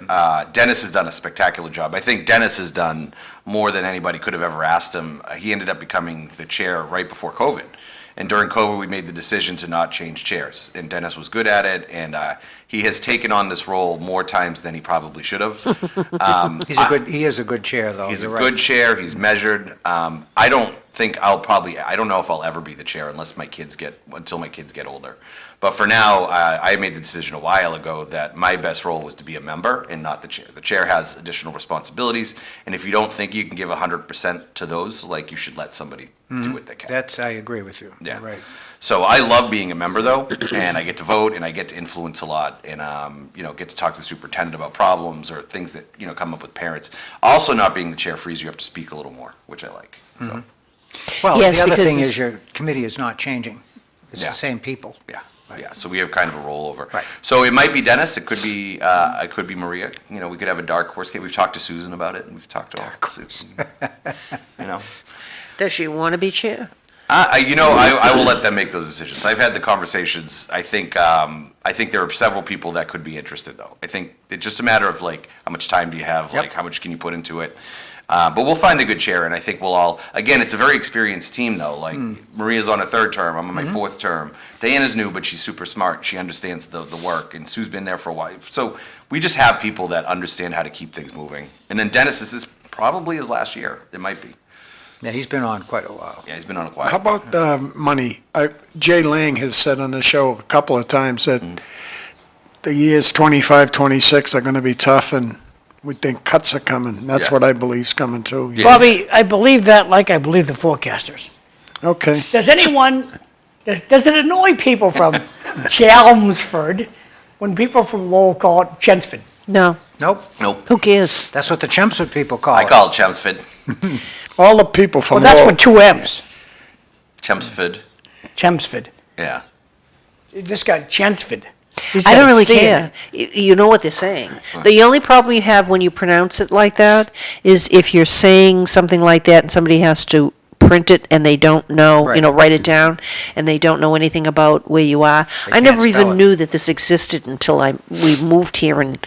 Dennis has done a spectacular job. I think Dennis has done more than anybody could have ever asked him. He ended up becoming the chair right before COVID. And during COVID, we made the decision to not change chairs. And Dennis was good at it, and he has taken on this role more times than he probably should have. He is a good chair, though. He's a You're good right. chair. He's measured. I don't know if I'll ever be the chair until my kids get older. But for now, I made the decision a while ago that my best role was to be a member and not the chair. The chair has additional responsibilities, and if you don't think you can give 100% to those, like, you should let somebody do what they can. I agree with you. Yeah. You're right. So I love being a member, though, and I get to vote and I get to influence a lot, and get to talk to the superintendent about problems or things that come up with parents. Also, not being the chair frees you up to speak a little more, which I like. So Well, Yes, the other because thing it's- is your committee is not changing. It's Yeah. the same people. yeah. Yeah, so we have kind of a rollover. Right. So it might be Dennis, it could be Maria. We could have a dark horse. We've talked to Susan about it, and we've talked to Susan. Does she want to be chair? I will let them make those decisions. I've had the conversations. I think there are several people that could be interested, though. I think it's just a matter of, like, how much time do you have? Yep. Like, how much can you put into it? But we'll find a good chair, and I think we'll all, again, it's a very experienced team, though. Like, Maria's on her third term, I'm on my fourth term. Diana's new, but she's super smart. She understands the work, and Sue's been there for a while. So we just have people that understand how to keep things moving. And then Dennis, this is probably his last year. It might be. Yeah, he's been on quite a while. Yeah, he's been on a How quiet. about money? Jay Lang has said on the show a couple of times that the years 25, 26 are going to be tough, and we think cuts are coming. That's Yeah. what I believe's coming too. Yeah. Bobby, I believe that like I believe the forecasters. Okay. Does does it annoy people from Chelmsford when people from Lowell call it Chelmsford? No, Nope, Nope. who cares? that's what the Chelmsford people call I it. call it Chelmsford. All the people from Well, that's Lowell, with two M's, Chelmsford. Chelmsford. Yeah. This guy, Chelmsford. I don't really care. You know what they're saying. The only problem you have when you pronounce it like that is if you're saying something like that and somebody has to print it and they don't know, Right. write it down, and they don't know anything about where you are. They I never can't spell even it. knew that this existed until we moved here and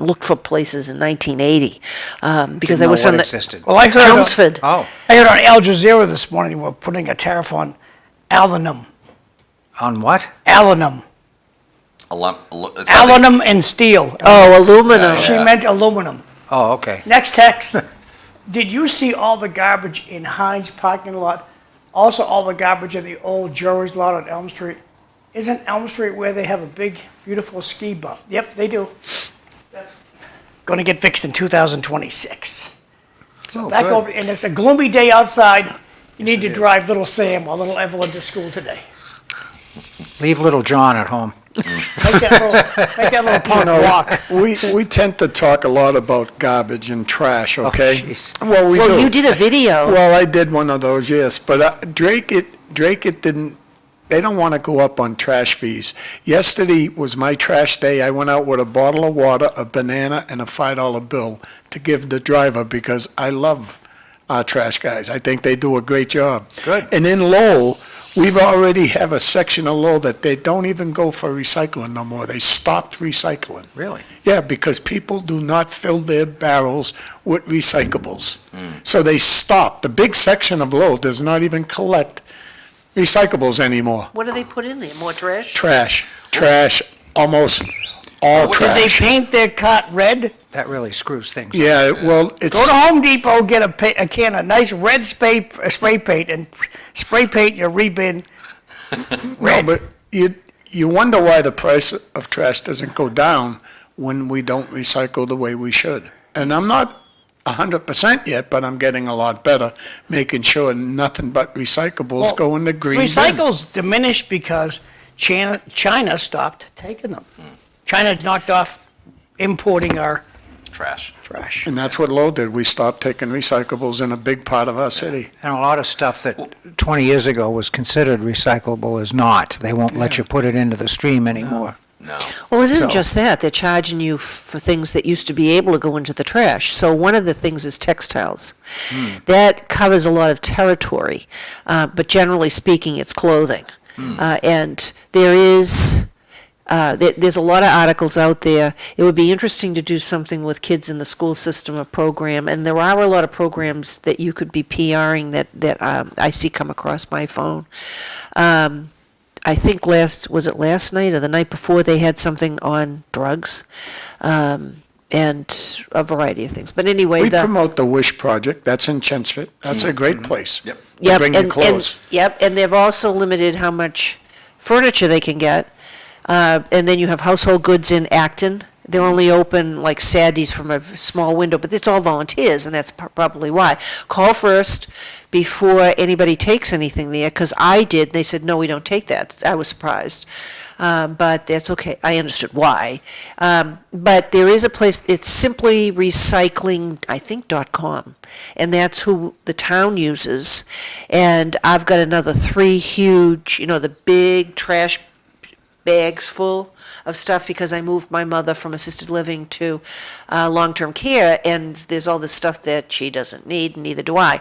looked for places in 1980, because Didn't I know was what from the existed. Well, I heard, Chelmsford. Oh, I heard on Al Jazeera this morning they were putting a tariff on aluminum. on what? Aluminum. It's Aluminum and steel. Oh, aluminum. She yeah. meant aluminum. Oh, okay. Next text. Did you see all the garbage in Heinz parking lot? Also, all the garbage in the old Joey's lot on Elm Street? Isn't Elm Street where they have a big, beautiful ski bump? Yep, they do. That's going to get fixed in 2026. Oh, Back good. over, and it's a gloomy day outside. You need to drive little Sam or little Evelyn to school today. Leave little John at home. Make that little punk walk. we tend to talk a lot about garbage and trash, okay? jeez. Well, we Well, do. you did a video. Well, I did one of those, yes, but Drake it didn't, they don't want to go up on trash fees. Yesterday was my trash day. I went out with a bottle of water, a banana, and a $5 bill to give the driver because I love our trash guys. I think they do a great job. Good. And in Lowell, we've already have a section of Lowell that they don't even go for recycling no more. They stopped recycling. Really? Yeah, because people do not fill their barrels with recyclables. So they stopped. The big section of Lowell does not even collect recyclables anymore. What do they put in there? More trash? Trash, almost all Did they trash. paint their cart red? That really screws things up. Yeah, well, it's, Go to Home Depot, get a can of nice red spray paint, and spray paint your rebin no, red. but you wonder why the price of trash doesn't go down when we don't recycle the way we should. And I'm not 100% yet, but I'm getting a lot better, making sure nothing but recyclables Well, go in the green bin. Recycles diminished because China stopped taking them. China knocked off importing our Trash. trash. And that's what Lowell did. We stopped taking recyclables in a big part of our city. And a lot of stuff that 20 years ago was considered recyclable is not. They won't let you put it into the stream anymore. No. Well, it isn't So- just that. They're charging you for things that used to be able to go into the trash. So one of the things is textiles. That covers a lot of territory, but generally speaking, it's clothing. And there's a lot of articles out there. It would be interesting to do something with kids in the school system, a program, and there are a lot of programs that you could be PRing that I see come across my phone. I think last night or the night before, they had something on drugs, and a variety of things. But anyway, We promote the Wish Project. That's in Chelmsford. That's a great place. Yep. To Yep, bring your clothes. and they've also limited how much furniture they can get. And then you have household goods in Acton. They're only open like Saturdays from a small window, but it's all volunteers, and that's probably why. Call first before anybody takes anything there, because I did. They said, no, we don't take that. I was surprised. But that's okay. I understood why. But there is a place, it's simply recycling, I think, .com, and that's who the town uses. And I've got another 3 huge, the big trash bags full of stuff because I moved my mother from assisted living to long-term care, and there's all this stuff that she doesn't need, and neither do I.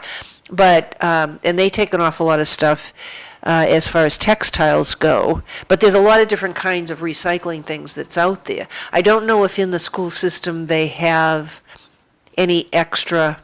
But, and they take an awful lot of stuff as far as textiles go, but there's a lot of different kinds of recycling things that's out there. I don't know if in the school system they have any extra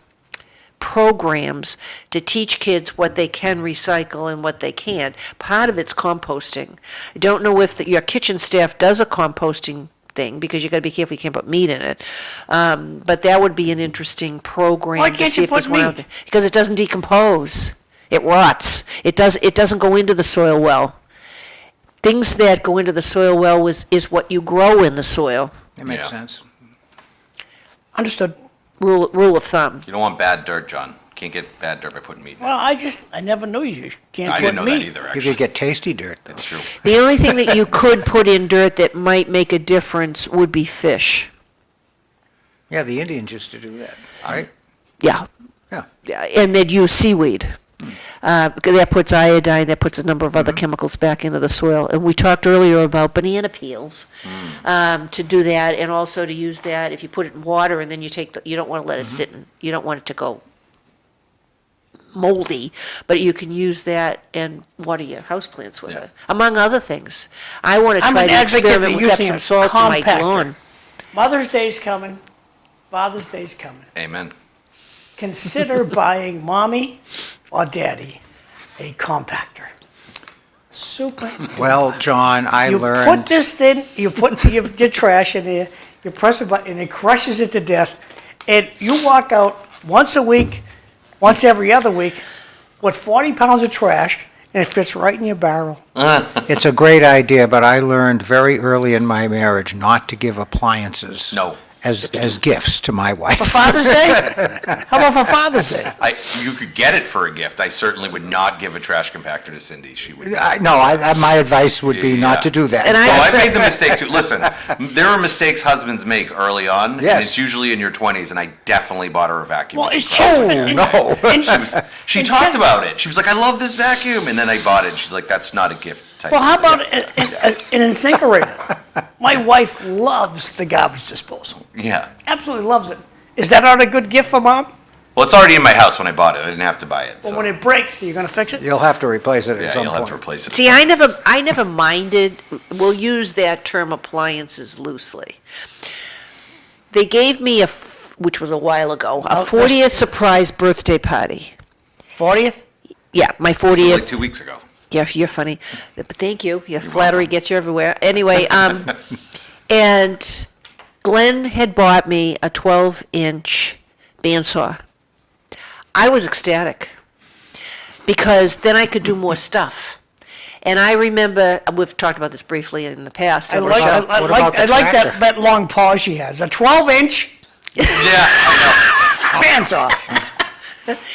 programs to teach kids what they can recycle and what they can't. Part of it's composting. I don't know if your kitchen staff does a composting thing, because you gotta be careful, you can't put meat in it. But that would be an interesting program Why to can't see you if there's put one out meat? there. Because it doesn't decompose. It rots. It doesn't go into the soil well. Things that go into the soil well is what you grow in the soil. That makes Yeah. sense. Understood. Rule of thumb. You don't want bad dirt, John. Can't get bad dirt by putting meat in it. Well, I never knew you can't I put didn't know that meat. either, You actually. could get tasty dirt, though. That's true. The only thing that you could put in dirt that might make a difference would be fish. Yeah, the Indians used to do that, right? Yeah. Yeah. Yeah, and they'd use seaweed. Because that puts iodine, that puts a number of other chemicals back into the soil. And we talked earlier about banana peels, to do that, and also to use that, if you put it in water and then you don't want to let it sit in, you don't want it to go moldy, but you can use that and water your houseplants with Yeah. it, among other things. I want to I'm try an to advocate experiment for with Epsom using a salts in my compactor. lawn. Mother's Day's coming. Father's Day's coming. Amen. Consider buying mommy or daddy a compactor. Super. Well, John, I You put learned, this thing, you put your trash in there, you press a button, and it crushes it to death. And you walk out once a week, once every other week, with 40 pounds of trash, and it fits right in your barrel. it's a great idea, but I learned very early in my marriage not to give appliances No. as gifts to my For wife. Father's Day? How about for Father's Day? You could get it for a gift. I certainly would not give a trash compactor to Cindy. She would. My advice would be not to do that. And Oh, I made the mistake too. Listen, there are mistakes husbands make early on, and Yes. it's usually in your 20s, and I definitely bought her a vacuum. Well, when it's she crossed cheap. it. no. She talked about it. She was like, I love this vacuum, and then I bought it, and she's like, that's not a gift type Well, how of thing. about an incinerator? My wife loves the garbage disposal. Yeah. Absolutely loves it. Is that not a good gift for mom? Well, it's already in my house when I bought it. I didn't have to buy it. Well, So. when it breaks, are you gonna fix it? You'll have to replace it at Yeah, some you'll have to point. replace it. See, I never minded, we'll use that term appliances loosely. They gave me which was a while ago, a Oh, 40th surprise birthday party. 40th? Yeah, my This was 40th. like 2 weeks ago. Yeah, you're funny. But thank you. Your flattery gets you everywhere. Anyway, and Glenn had bought me a 12-inch bandsaw. I was ecstatic because then I could do more stuff. And I remember, we've talked about this briefly in the past. I on the like, show. I What like, about the I like tractor? that long pause she has. A 12-inch Yeah, I bandsaw.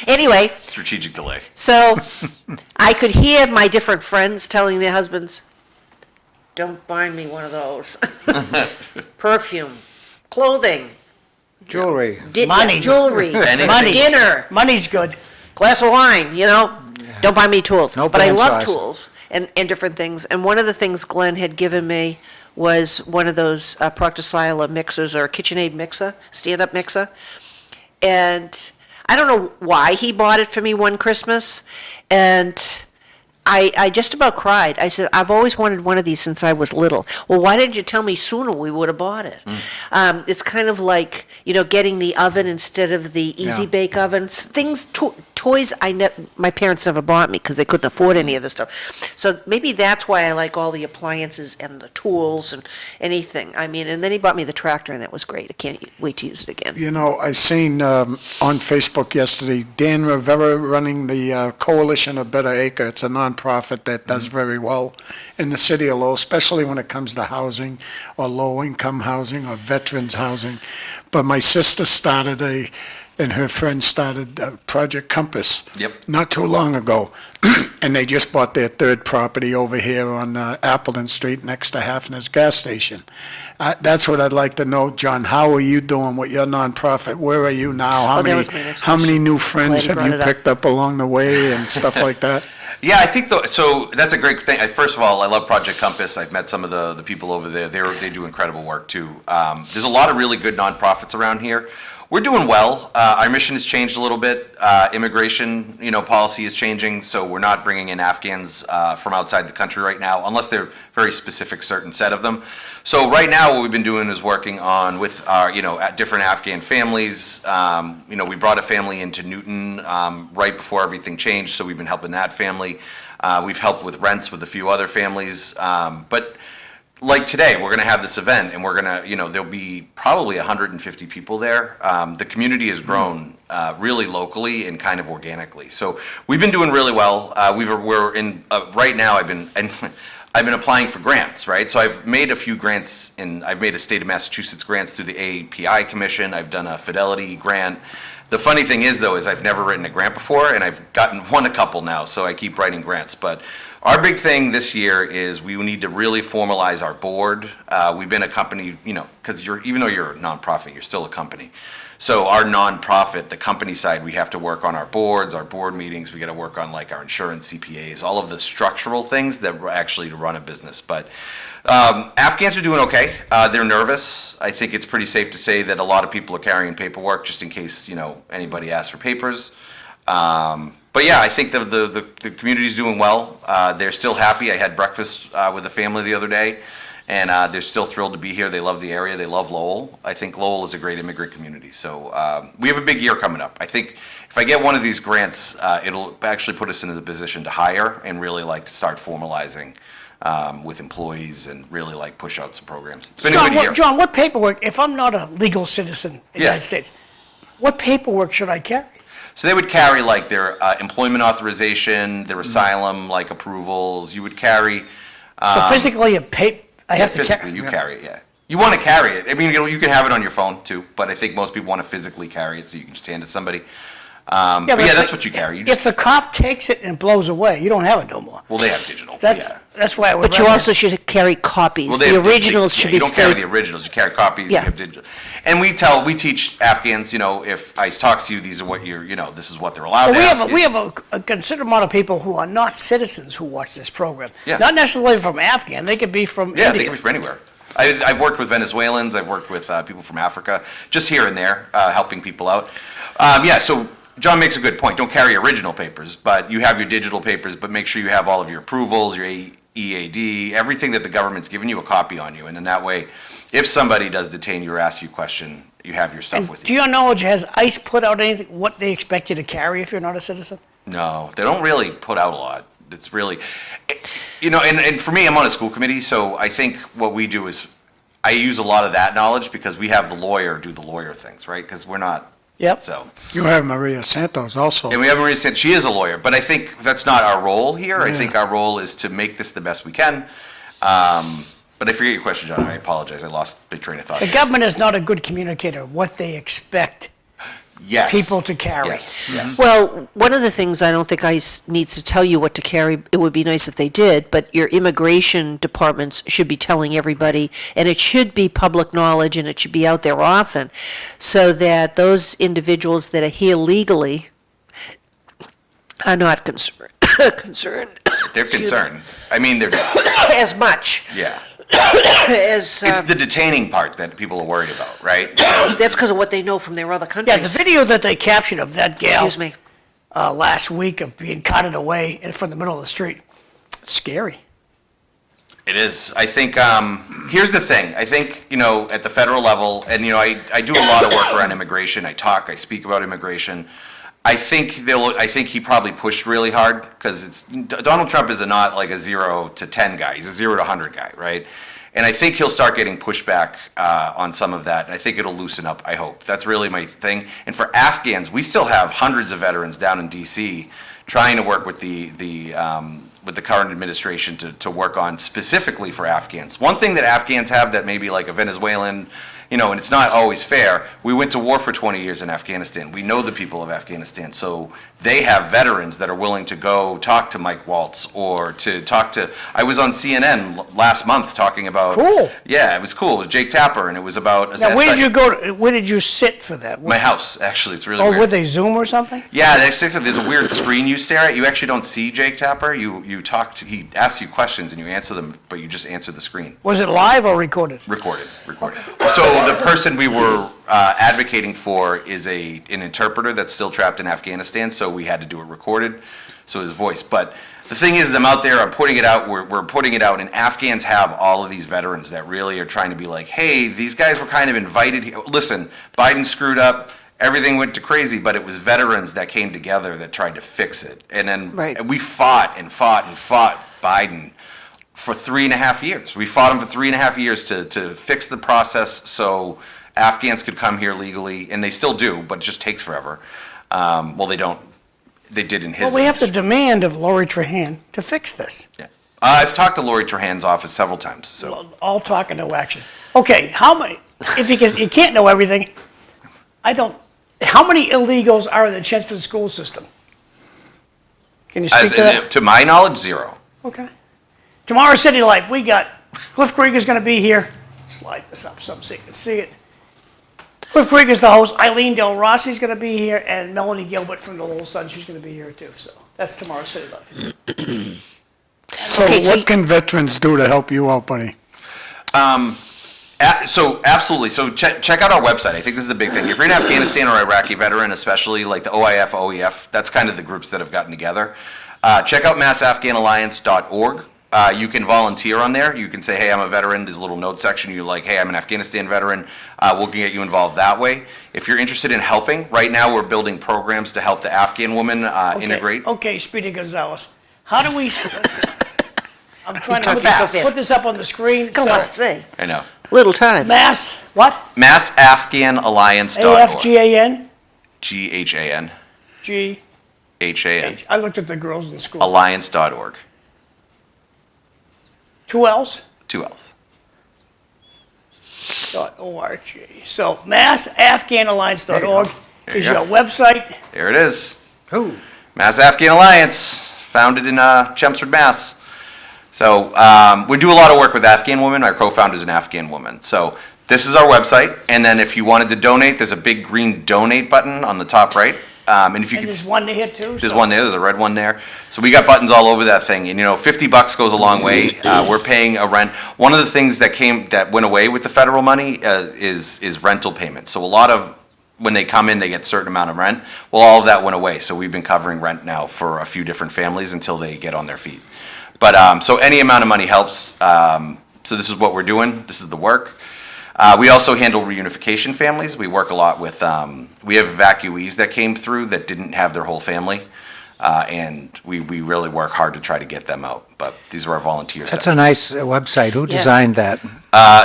Anyway, know. Strategic delay. so I could hear my different friends telling their husbands, don't buy me one of those. Perfume, clothing, Jewelry. Money. jewelry, Anything. Money. dinner, Money's good. glass of wine, Don't buy me tools. No But I love bandsaws. tools and different things. And one of the things Glenn had given me was one of those Proctor Siler mixers or KitchenAid mixer, stand-up mixer. And I don't know why he bought it for me one Christmas. And I just about cried. I said, I've always wanted one of these since I was little. Well, why didn't you tell me sooner? We would have bought it. It's kind of like, getting the oven instead of the Easy Yeah. Bake ovens. Toys my parents never bought me because they couldn't afford any of this stuff. So maybe that's why I like all the appliances and the tools and anything. I mean, and then he bought me the tractor and that was great. I can't wait to use it again. You know, I seen on Facebook yesterday, Dan Rivera running the Coalition of Better Acre. It's a nonprofit that does very well in the city of Lowell, especially when it comes to housing or low-income housing or veterans housing. But my sister started and her friend started Project Compass. Yep. Not too long ago. And they just bought their third property over here on Appleton Street next to Hafner's gas station. That's what I'd like to know, John. How are you doing with your nonprofit? Where are you now? Oh, that was my next How many question. new friends Glad you have brought you it up. picked up along the way and stuff like that? Yeah, I think so. That's a great thing. First of all, I love Project Compass. I've met some of the people over there. They do incredible work too. There's a lot of really good nonprofits around here. We're doing well. Our mission has changed a little bit. Immigration, policy is changing, so we're not bringing in Afghans from outside the country right now, unless they're very specific, certain set of them. So right now, what we've been doing is working on with our, different Afghan families. We brought a family into Newton right before everything changed, so we've been helping that family. We've helped with rents with a few other families, but like today, we're going to have this event, and we're going to, there'll be probably 150 people there. The community has grown really locally and kind of organically. So we've been doing really well. We're in right now. I've been applying for grants, right? So I've made a few grants, I've made a state of Massachusetts grants through the API Commission. I've done a Fidelity grant. The funny thing is, though, is I've never written a grant before, and I've won a couple now, so I keep writing grants. But our big thing this year is we need to really formalize our board. We've been a company, because even though you're a nonprofit, you're still a company. So our nonprofit, the company side, we have to work on our boards, our board meetings. We got to work on like our insurance, CPAs, all of the structural things that actually to run a business. But Afghans are doing okay. They're nervous. I think it's pretty safe to say that a lot of people are carrying paperwork just in case anybody asks for papers. But yeah, I think the community's doing well. They're still happy. I had breakfast with a family the other day, and they're still thrilled to be here. They love the area. They love Lowell. I think Lowell is a great immigrant community. So we have a big year coming up. I think if I get one of these grants, it'll actually put us in a position to hire and really like to start formalizing with employees and really like push out some programs. It's been a good year. John, what paperwork, if I'm not a legal citizen in the United States, what paperwork should I carry? So they would carry like their employment authorization, their asylum like approvals. You would carry. So physically, I have to physically, carry. you carry it. Yeah, you want to carry it. I mean, you can have it on your phone too, but I think most people want to physically carry it so you can just hand it to somebody. But that's what you carry. If the cop takes it and blows away, you don't have it no more. Well, they have digital. That's why I would. But you also should carry copies. Well, the originals should be You don't carry stapled. the originals. You carry copies. Yeah. You have digital. And we teach Afghans. If ICE talks to you, these are what this is what they're allowed to ask you. We have a considerable amount of people who are not citizens who watch this program. Yeah. Not necessarily from Afghan. They could be from India. They can be from anywhere. I've worked with Venezuelans. I've worked with people from Africa, just here and there, helping people out. So John makes a good point. Don't carry original papers, but you have your digital papers, but make sure you have all of your approvals, your EAD, everything that the government's given you, a copy on you. And in that way, if somebody does detain you or ask you a question, you have your stuff with you. To your knowledge, has ICE put out anything, what they expect you to carry if you're not a citizen? No, they don't really put out a lot. It's really, and for me, I'm on a school committee, so I think what we do is I use a lot of that knowledge because we have the lawyer do the lawyer things, right? Because we're not. Yep. So. You have Maria Santos also. And we have Maria Santos. She is a lawyer, but I think that's not our role here. I think our role is to make this the best we can. But I forget your question, John. I apologize. I lost the train of thought. The government is not a good communicator of what they expect people to carry. Yes. Well, one of the things I don't think ICE needs to tell you what to carry, it would be nice if they did, but your immigration departments should be telling everybody, and it should be public knowledge, and it should be out there often, so that those individuals that are here legally are not concerned. They're concerned. I mean, they're as much as it's the detaining part that people are worried about, right? that's because of what they know from their other countries. Yeah, the video that they captured of that gal Excuse me. last week of being carted away from the middle of the street, it's scary. It is. I think, here's the thing. I think, at the federal level, and, I do a lot of work around immigration. I speak about immigration. I think he probably pushed really hard because Donald Trump is not like a 0 to 10 guy. He's a 0 to 100 guy, right? And I think he'll start getting pushback on some of that. And I think it'll loosen up, I hope. That's really my thing. And for Afghans, we still have hundreds of veterans down in D.C. trying to work with the current administration to work on specifically for Afghans. One thing that Afghans have that maybe like a Venezuelan, and it's not always fair, we went to war for 20 years in Afghanistan. We know the people of Afghanistan. So they have veterans that are willing to go talk to Mike Waltz or to talk to, I was on CNN last month talking about. Cool. Yeah, it was cool. It was Jake Tapper, and it was about. Now, where did you sit for that? My house, actually. It's really Oh, weird. would they Zoom or something? Yeah, there's a weird screen you stare at. You actually don't see Jake Tapper. You talk to, he asks you questions and you answer them, but you just answer the screen. Was it live or recorded? Recorded. So the person we were advocating for is an interpreter that's still trapped in Afghanistan, so we had to do it recorded, so his voice. But the thing is, I'm out there, I'm putting it out, we're putting it out, and Afghans have all of these veterans that really are trying to be like, hey, these guys were kind of invited here. Listen, Biden screwed up, everything went to crazy, but it was veterans that came together that tried to fix it. And then we fought Biden for 3.5 years. We fought them for 3.5 years to fix the process so Afghans could come here legally, and they still do, but it just takes forever. Well, they don't. They did in his. Well, we have to age. demand of Lori Trahan to fix this. Yeah. I've talked to Lori Trahan's office several times. So All talk and no action. Okay, how many, if you can't know everything, how many illegals are in the Chelmsford school system? Can you speak to that? to my knowledge, 0. Okay. Tomorrow City Life, we got, Cliff Krieger's gonna be here. Slide this up so you can see it. Cliff Krieger's the host, Eileen Del Rossi's gonna be here, and Melanie Gilbert from the Little Sun, she's gonna be here too, so that's tomorrow City Life. So Okay, so what can veterans do to help you out, buddy? So absolutely. So check out our website. I think this is the big thing. If you're an Afghanistan or Iraqi veteran, especially like the OIF, OEF, that's kind of the groups that have gotten together. Check out massafghanalliance.org. You can volunteer on there. You can say, hey, I'm a veteran. There's a little note section. You're like, hey, I'm an Afghanistan veteran. We'll get you involved that way. If you're interested in helping, right now we're building programs to help the Afghan women integrate. Okay, Speedy Gonzalez, how do we, I'm trying to talk fast. put this up on the screen. Got a lot to say. I know. Little time. Mass, what? Massafghanalliance.org. AFGAN? GHAN. G, HAN. I looked at the girls in school. Alliance.org. 2 L's? 2 L's. .org. So massafghanalliance.org There you is go. your website. There it is. Who? Mass Afghan Alliance, founded in Chelmsford, Mass. So we do a lot of work with Afghan women. Our co-founder is an Afghan woman. So this is our website. And then if you wanted to donate, there's a big green donate button on the top right. And if you And could, there's one here too. there's so- one there. There's a red one there. So we got buttons all over that thing. And $50 goes a long way. We're paying a rent. One of the things that went away with the federal money is rental payments. So a lot of when they come in, they get a certain amount of rent. Well, all of that went away. So we've been covering rent now for a few different families until they get on their feet. But so any amount of money helps. So this is what we're doing. This is the work. We also handle reunification families. We work a lot with, we have evacuees that came through that didn't have their whole family. And we really work hard to try to get them out. But these are our volunteers. That's a nice website. Who Yeah. designed that?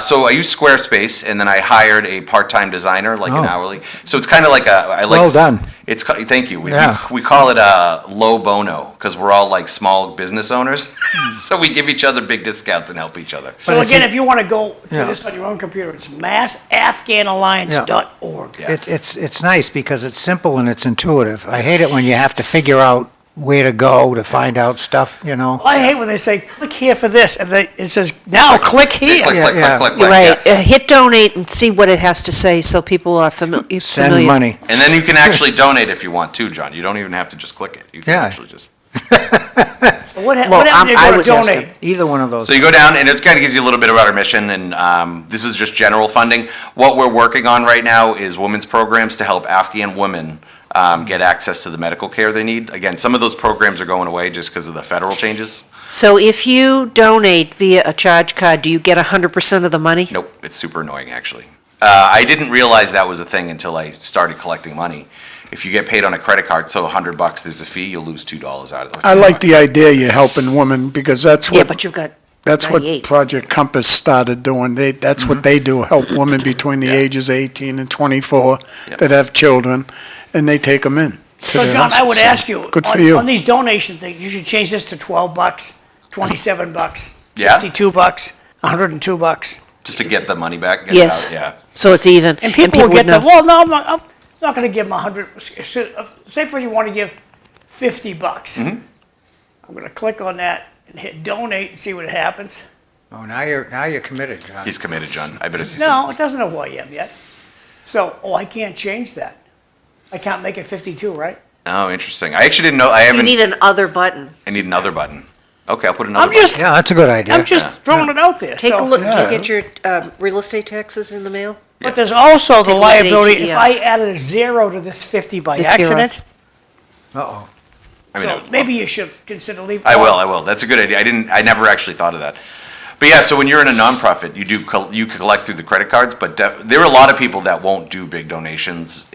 So I use Squarespace, and then I hired a part-time designer, like an Oh. hourly. So it's kind of like Well done. Thank you. Yeah. We call it a low bono because we're all like small business owners. So we give each other big discounts and help each other. So again, if you want to go to Yeah. this on your own computer, it's massafghanalliance.org. Yeah. It's nice because it's simple and it's intuitive. I hate it when you have to figure out where to go to find out stuff, I hate when they say, click here for this, and it says, now click here. Click, Yeah, click, yeah. click, click, You're click. right. Yeah. Hit donate and see what it has to say so people are familiar. Send money. And then you can actually donate if you want to, John. You don't even have to just click it. You can Yeah. actually just. What Well, happened I to was go to asking. donate? Either one of those. So you go down, and it kind of gives you a little bit about our mission, and this is just general funding. What we're working on right now is women's programs to help Afghan women get access to the medical care they need. Again, some of those programs are going away just because of the federal changes. So if you donate via a charge card, do you get 100% of the money? Nope, it's super annoying, actually. I didn't realize that was a thing until I started collecting money. If you get paid on a credit card, so $100, there's a fee, you'll lose $2 out of those. I like the idea you're helping women because that's Yeah, what, but you've got that's what 98. Project Compass started doing. That's what they do, help women between the Yeah. ages of 18 and 24 Yep. that have children, and they take them in. to So their John, I houses. would So, ask you, Good for on you. these donation things, you should change this to $12, $27, Yeah. $52, $102. Just to get the money back? Get it Yes. out, yeah. So it's even. And people will would get know. the, well, no, I'm not gonna give them 100, say for you want to give $50. Mm-hmm. I'm gonna click on that and hit donate and see what happens. Oh, now you're committed, John. He's committed, John. I better see No, it doesn't know who I am yet. So, I can't change that. I can't make it 52, right? Oh, interesting. I actually didn't know. I You haven't. need an other button. I need another button. Okay, I'll put another I'm just, Yeah, that's a good idea. I'm just throwing it out there. Take a So- look. Do Yeah. you get your real estate taxes in the mail? But there's also the Take a look at liability, if ATF. I added a 0 to this 50 by The zero. accident, Uh-oh. I mean, so maybe you should consider leaving. I will. That's a good idea. I never actually thought of that. But yeah, so when you're in a nonprofit, you collect through the credit cards, but there are a lot of people that won't do big donations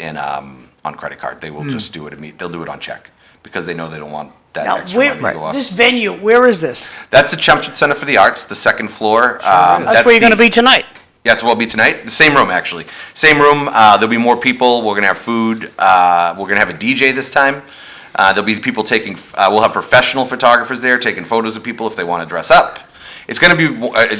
on credit card. They will just do it they'll do it on check because they know they don't want that Now, extra money to go up. this venue, where is this? That's the Chelmsford Center for the Arts, the second floor. That's where you're gonna be tonight. Yeah, that's where we'll be tonight. The same room, actually. Same room. There'll be more people. We're gonna have food. We're gonna have a DJ this time. There'll be people taking. We'll have professional photographers there taking photos of people if they want to dress up. It's gonna be.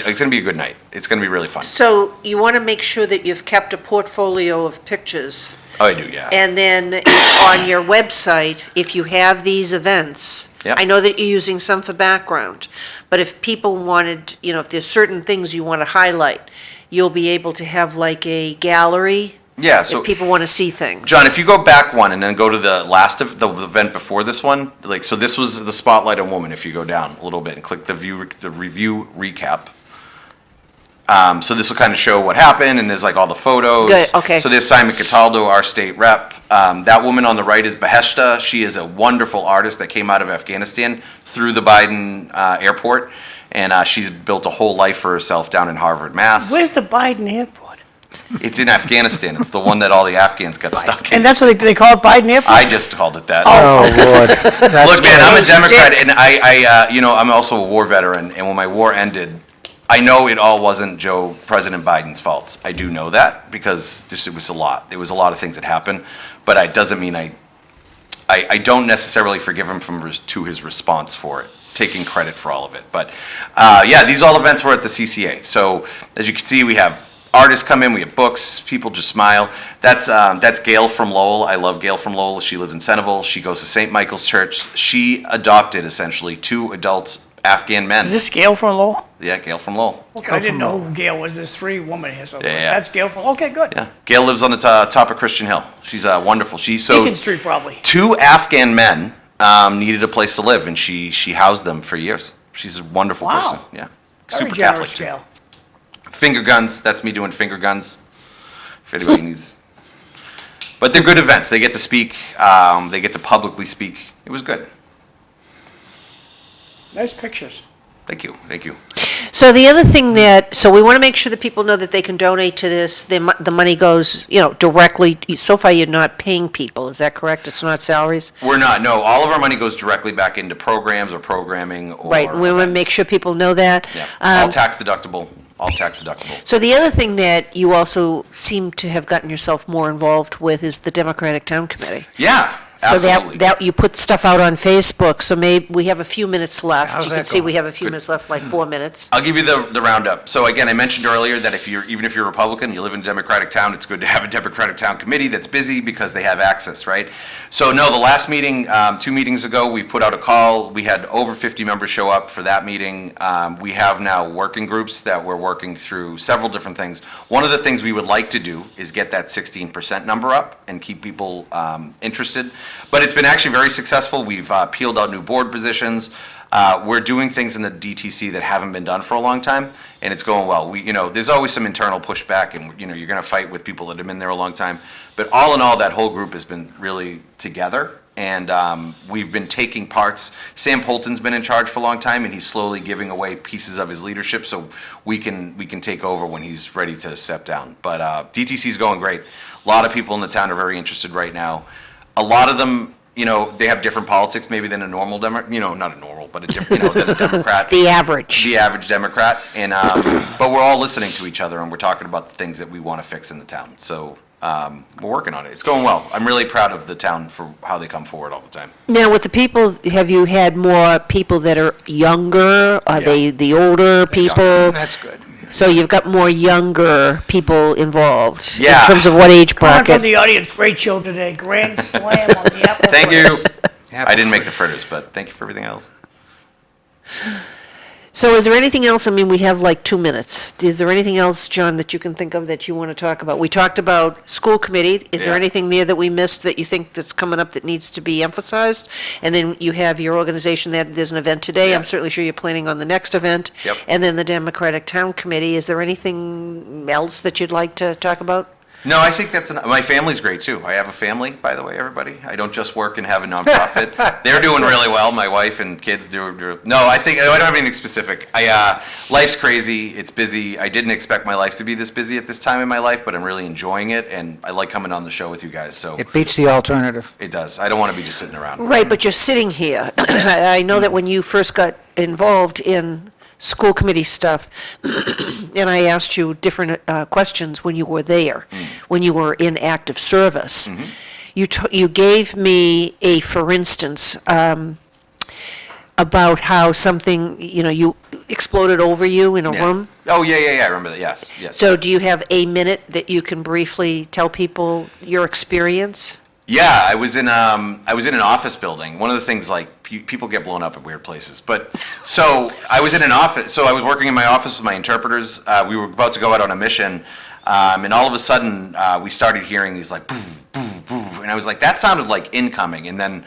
It's gonna be a good night. It's gonna be really fun. So you want to make sure that you've kept a portfolio of pictures. Oh, I do. Yeah. And then on your website, if you have these events, Yep. I know that you're using some for background, but if people wanted, if there's certain things you want to highlight, you'll be able to have like a gallery Yeah. So, if people want to see things. John, if you go back one and then go to the last of the event before this one, so this was the Spotlight on Woman. If you go down a little bit and click the review recap. So this will kind of show what happened, and there's like all the photos. Good, okay. So there's Simon Cataldo, our state rep. That woman on the right is Beheshta. She is a wonderful artist that came out of Afghanistan through the Biden airport, and she's built a whole life for herself down in Harvard, Mass. Where's the Biden airport? It's in Afghanistan. It's the one that all the Afghans got stuck in. And that's what they call it, Biden airport? I just called it that. Oh, Lord. Look, man, I'm a Democrat, and I'm also a war veteran, and when my war ended, I know it all wasn't President Biden's fault. I do know that, because it was a lot. There was a lot of things that happened, but it doesn't mean I don't necessarily forgive him to his response for it, taking credit for all of it. But, yeah, these all events were at the CCA. So, as you can see, we have artists come in, we have books, people just smile. That's Gail from Lowell. I love Gail from Lowell. She lives in Centerville. She goes to St. Michael's Church. She adopted, essentially, 2 adult Afghan men. Is this Gail from Lowell? Yeah, Gail from Lowell. Okay, I didn't know who Gail was. There's 3 women here, so Yeah. that's Gail from, okay, good. Yeah, Gail lives on the top of Christian Hill. She's wonderful. Beacon Street, probably. 2 Afghan men needed a place to live, and she housed them for years. She's a wonderful Wow. person. Yeah, Very super generous, Catholic too. Gail. Finger guns. That's me doing finger guns. If anybody needs. But they're good events. They get to speak. They get to publicly speak. It was good. Nice pictures. Thank you. Thank you. So the other thing so we want to make sure that people know that they can donate to this. The money goes, directly. So far, you're not paying people. Is that correct? It's not salaries? We're not. No, all of our money goes directly back into programs or programming or. Right, we want to events. make sure people know that. Yeah. All tax deductible. All tax deductible. So the other thing that you also seem to have gotten yourself more involved with is the Democratic Town Committee. Yeah. So Absolutely. that you put stuff out on Facebook, so maybe we have a few minutes left. How's You can that see going? we have a few minutes left, like 4 minutes. I'll give you the roundup. So again, I mentioned earlier that even if you're a Republican, you live in a Democratic town, it's good to have a Democratic town committee that's busy because they have access, right? So no, the last meeting, 2 meetings ago, we put out a call. We had over 50 members show up for that meeting. We have now working groups that we're working through several different things. One of the things we would like to do is get that 16% number up and keep people interested. But it's been actually very successful. We've peeled out new board positions. We're doing things in the DTC that haven't been done for a long time, and it's going well. There's always some internal pushback, and you're going to fight with people that have been there a long time. But all in all, that whole group has been really together, and we've been taking parts. Sam Polton's been in charge for a long time, and he's slowly giving away pieces of his leadership so we can take over when he's ready to step down. But DTC is going great. A lot of people in the town are very interested right now. A lot of them, they have different politics maybe than a normal not a normal, but a different, than a Democrat. The average. The average Democrat, and but we're all listening to each other, and we're talking about the things that we want to fix in the town. So we're working on it. It's going well. I'm really proud of the town for how they come forward all the time. Now, with the people, have you had more people that are younger? Are they the older people? That's good. So you've got more younger people involved? Yeah. In terms of what age Comment from bracket? the audience, great show today. Grand slam on the apple. Thank fritters. you. I didn't make the fritters, but thank you for everything else. So is there anything else? I mean, we have like 2 minutes. Is there anything else, John, that you can think of that you want to talk about? We talked about school committee. Is there Yeah. anything there that we missed that you think that's coming up that needs to be emphasized? And then you have your organization, there's an event today. Yeah. I'm certainly sure you're planning on the next event. Yep. And then the Democratic Town Committee. Is there anything else that you'd like to talk about? No, I think my family's great too. I have a family, by the way, everybody. I don't just work and have a nonprofit. They're doing really well. My wife and kids do. No, I don't have anything specific. Life's crazy. It's busy. I didn't expect my life to be this busy at this time in my life, but I'm really enjoying it, and I like coming on the show with you guys. So It beats the alternative. it does. I don't want to be just sitting around. Right, but you're sitting here. I know that when you first got involved in school committee stuff, and I asked you different questions when you were there, when you were in active service. You gave me a, for instance, about how something, you exploded over you in a Yeah. room. Oh, yeah. I remember that. Yes. So do you have a minute that you can briefly tell people your experience? Yeah, I was in an office building. One of the things, like, people get blown up at weird places. But so I was in an office. So I was working in my office with my interpreters. We were about to go out on a mission, and all of a sudden we started hearing these like boo, boo, boo, and I was like, that sounded like incoming. And then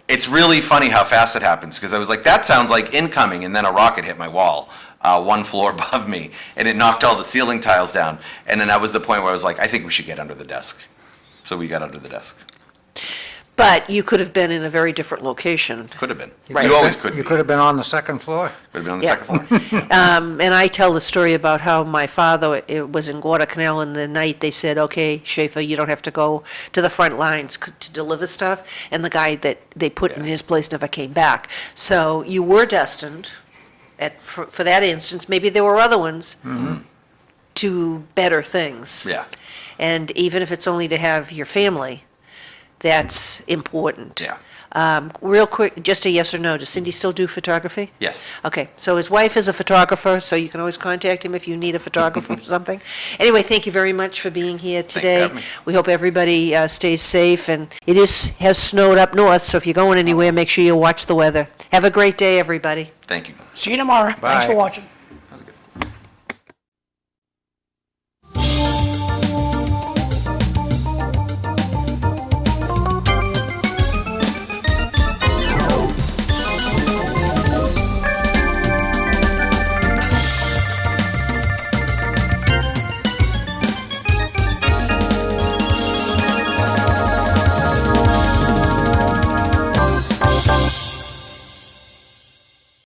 it's really funny how fast it happens, because I was like, that sounds like incoming, and then a rocket hit my wall. 1 floor above me, and it knocked all the ceiling tiles down. And then that was the point where I was like, I think we should get under the desk. So we got under the desk. But you could have been in a very different location. Could have been. Right. You always could be. You could have been on the second floor. Could have been on the Yeah. second floor. And I tell the story about how my father, it was in Guadalcanal, and the night they said, okay, Schaefer, you don't have to go to the front lines to deliver stuff. And the guy that they put in his place never came back. So you were destined, for that instance, maybe there were other ones, to better things. Yeah. And even if it's only to have your family, that's important. Yeah. Real quick, just a yes or no, does Cindy still do photography? Yes. Okay, so his wife is a photographer, so you can always contact him if you need a photographer for something. Anyway, thank you very much for being here for today. having me. We hope everybody stays safe, and has snowed up north, so if you're going anywhere, make sure you watch the weather. Have a great day, everybody. Thank you. See you tomorrow. Thanks for Bye. watching.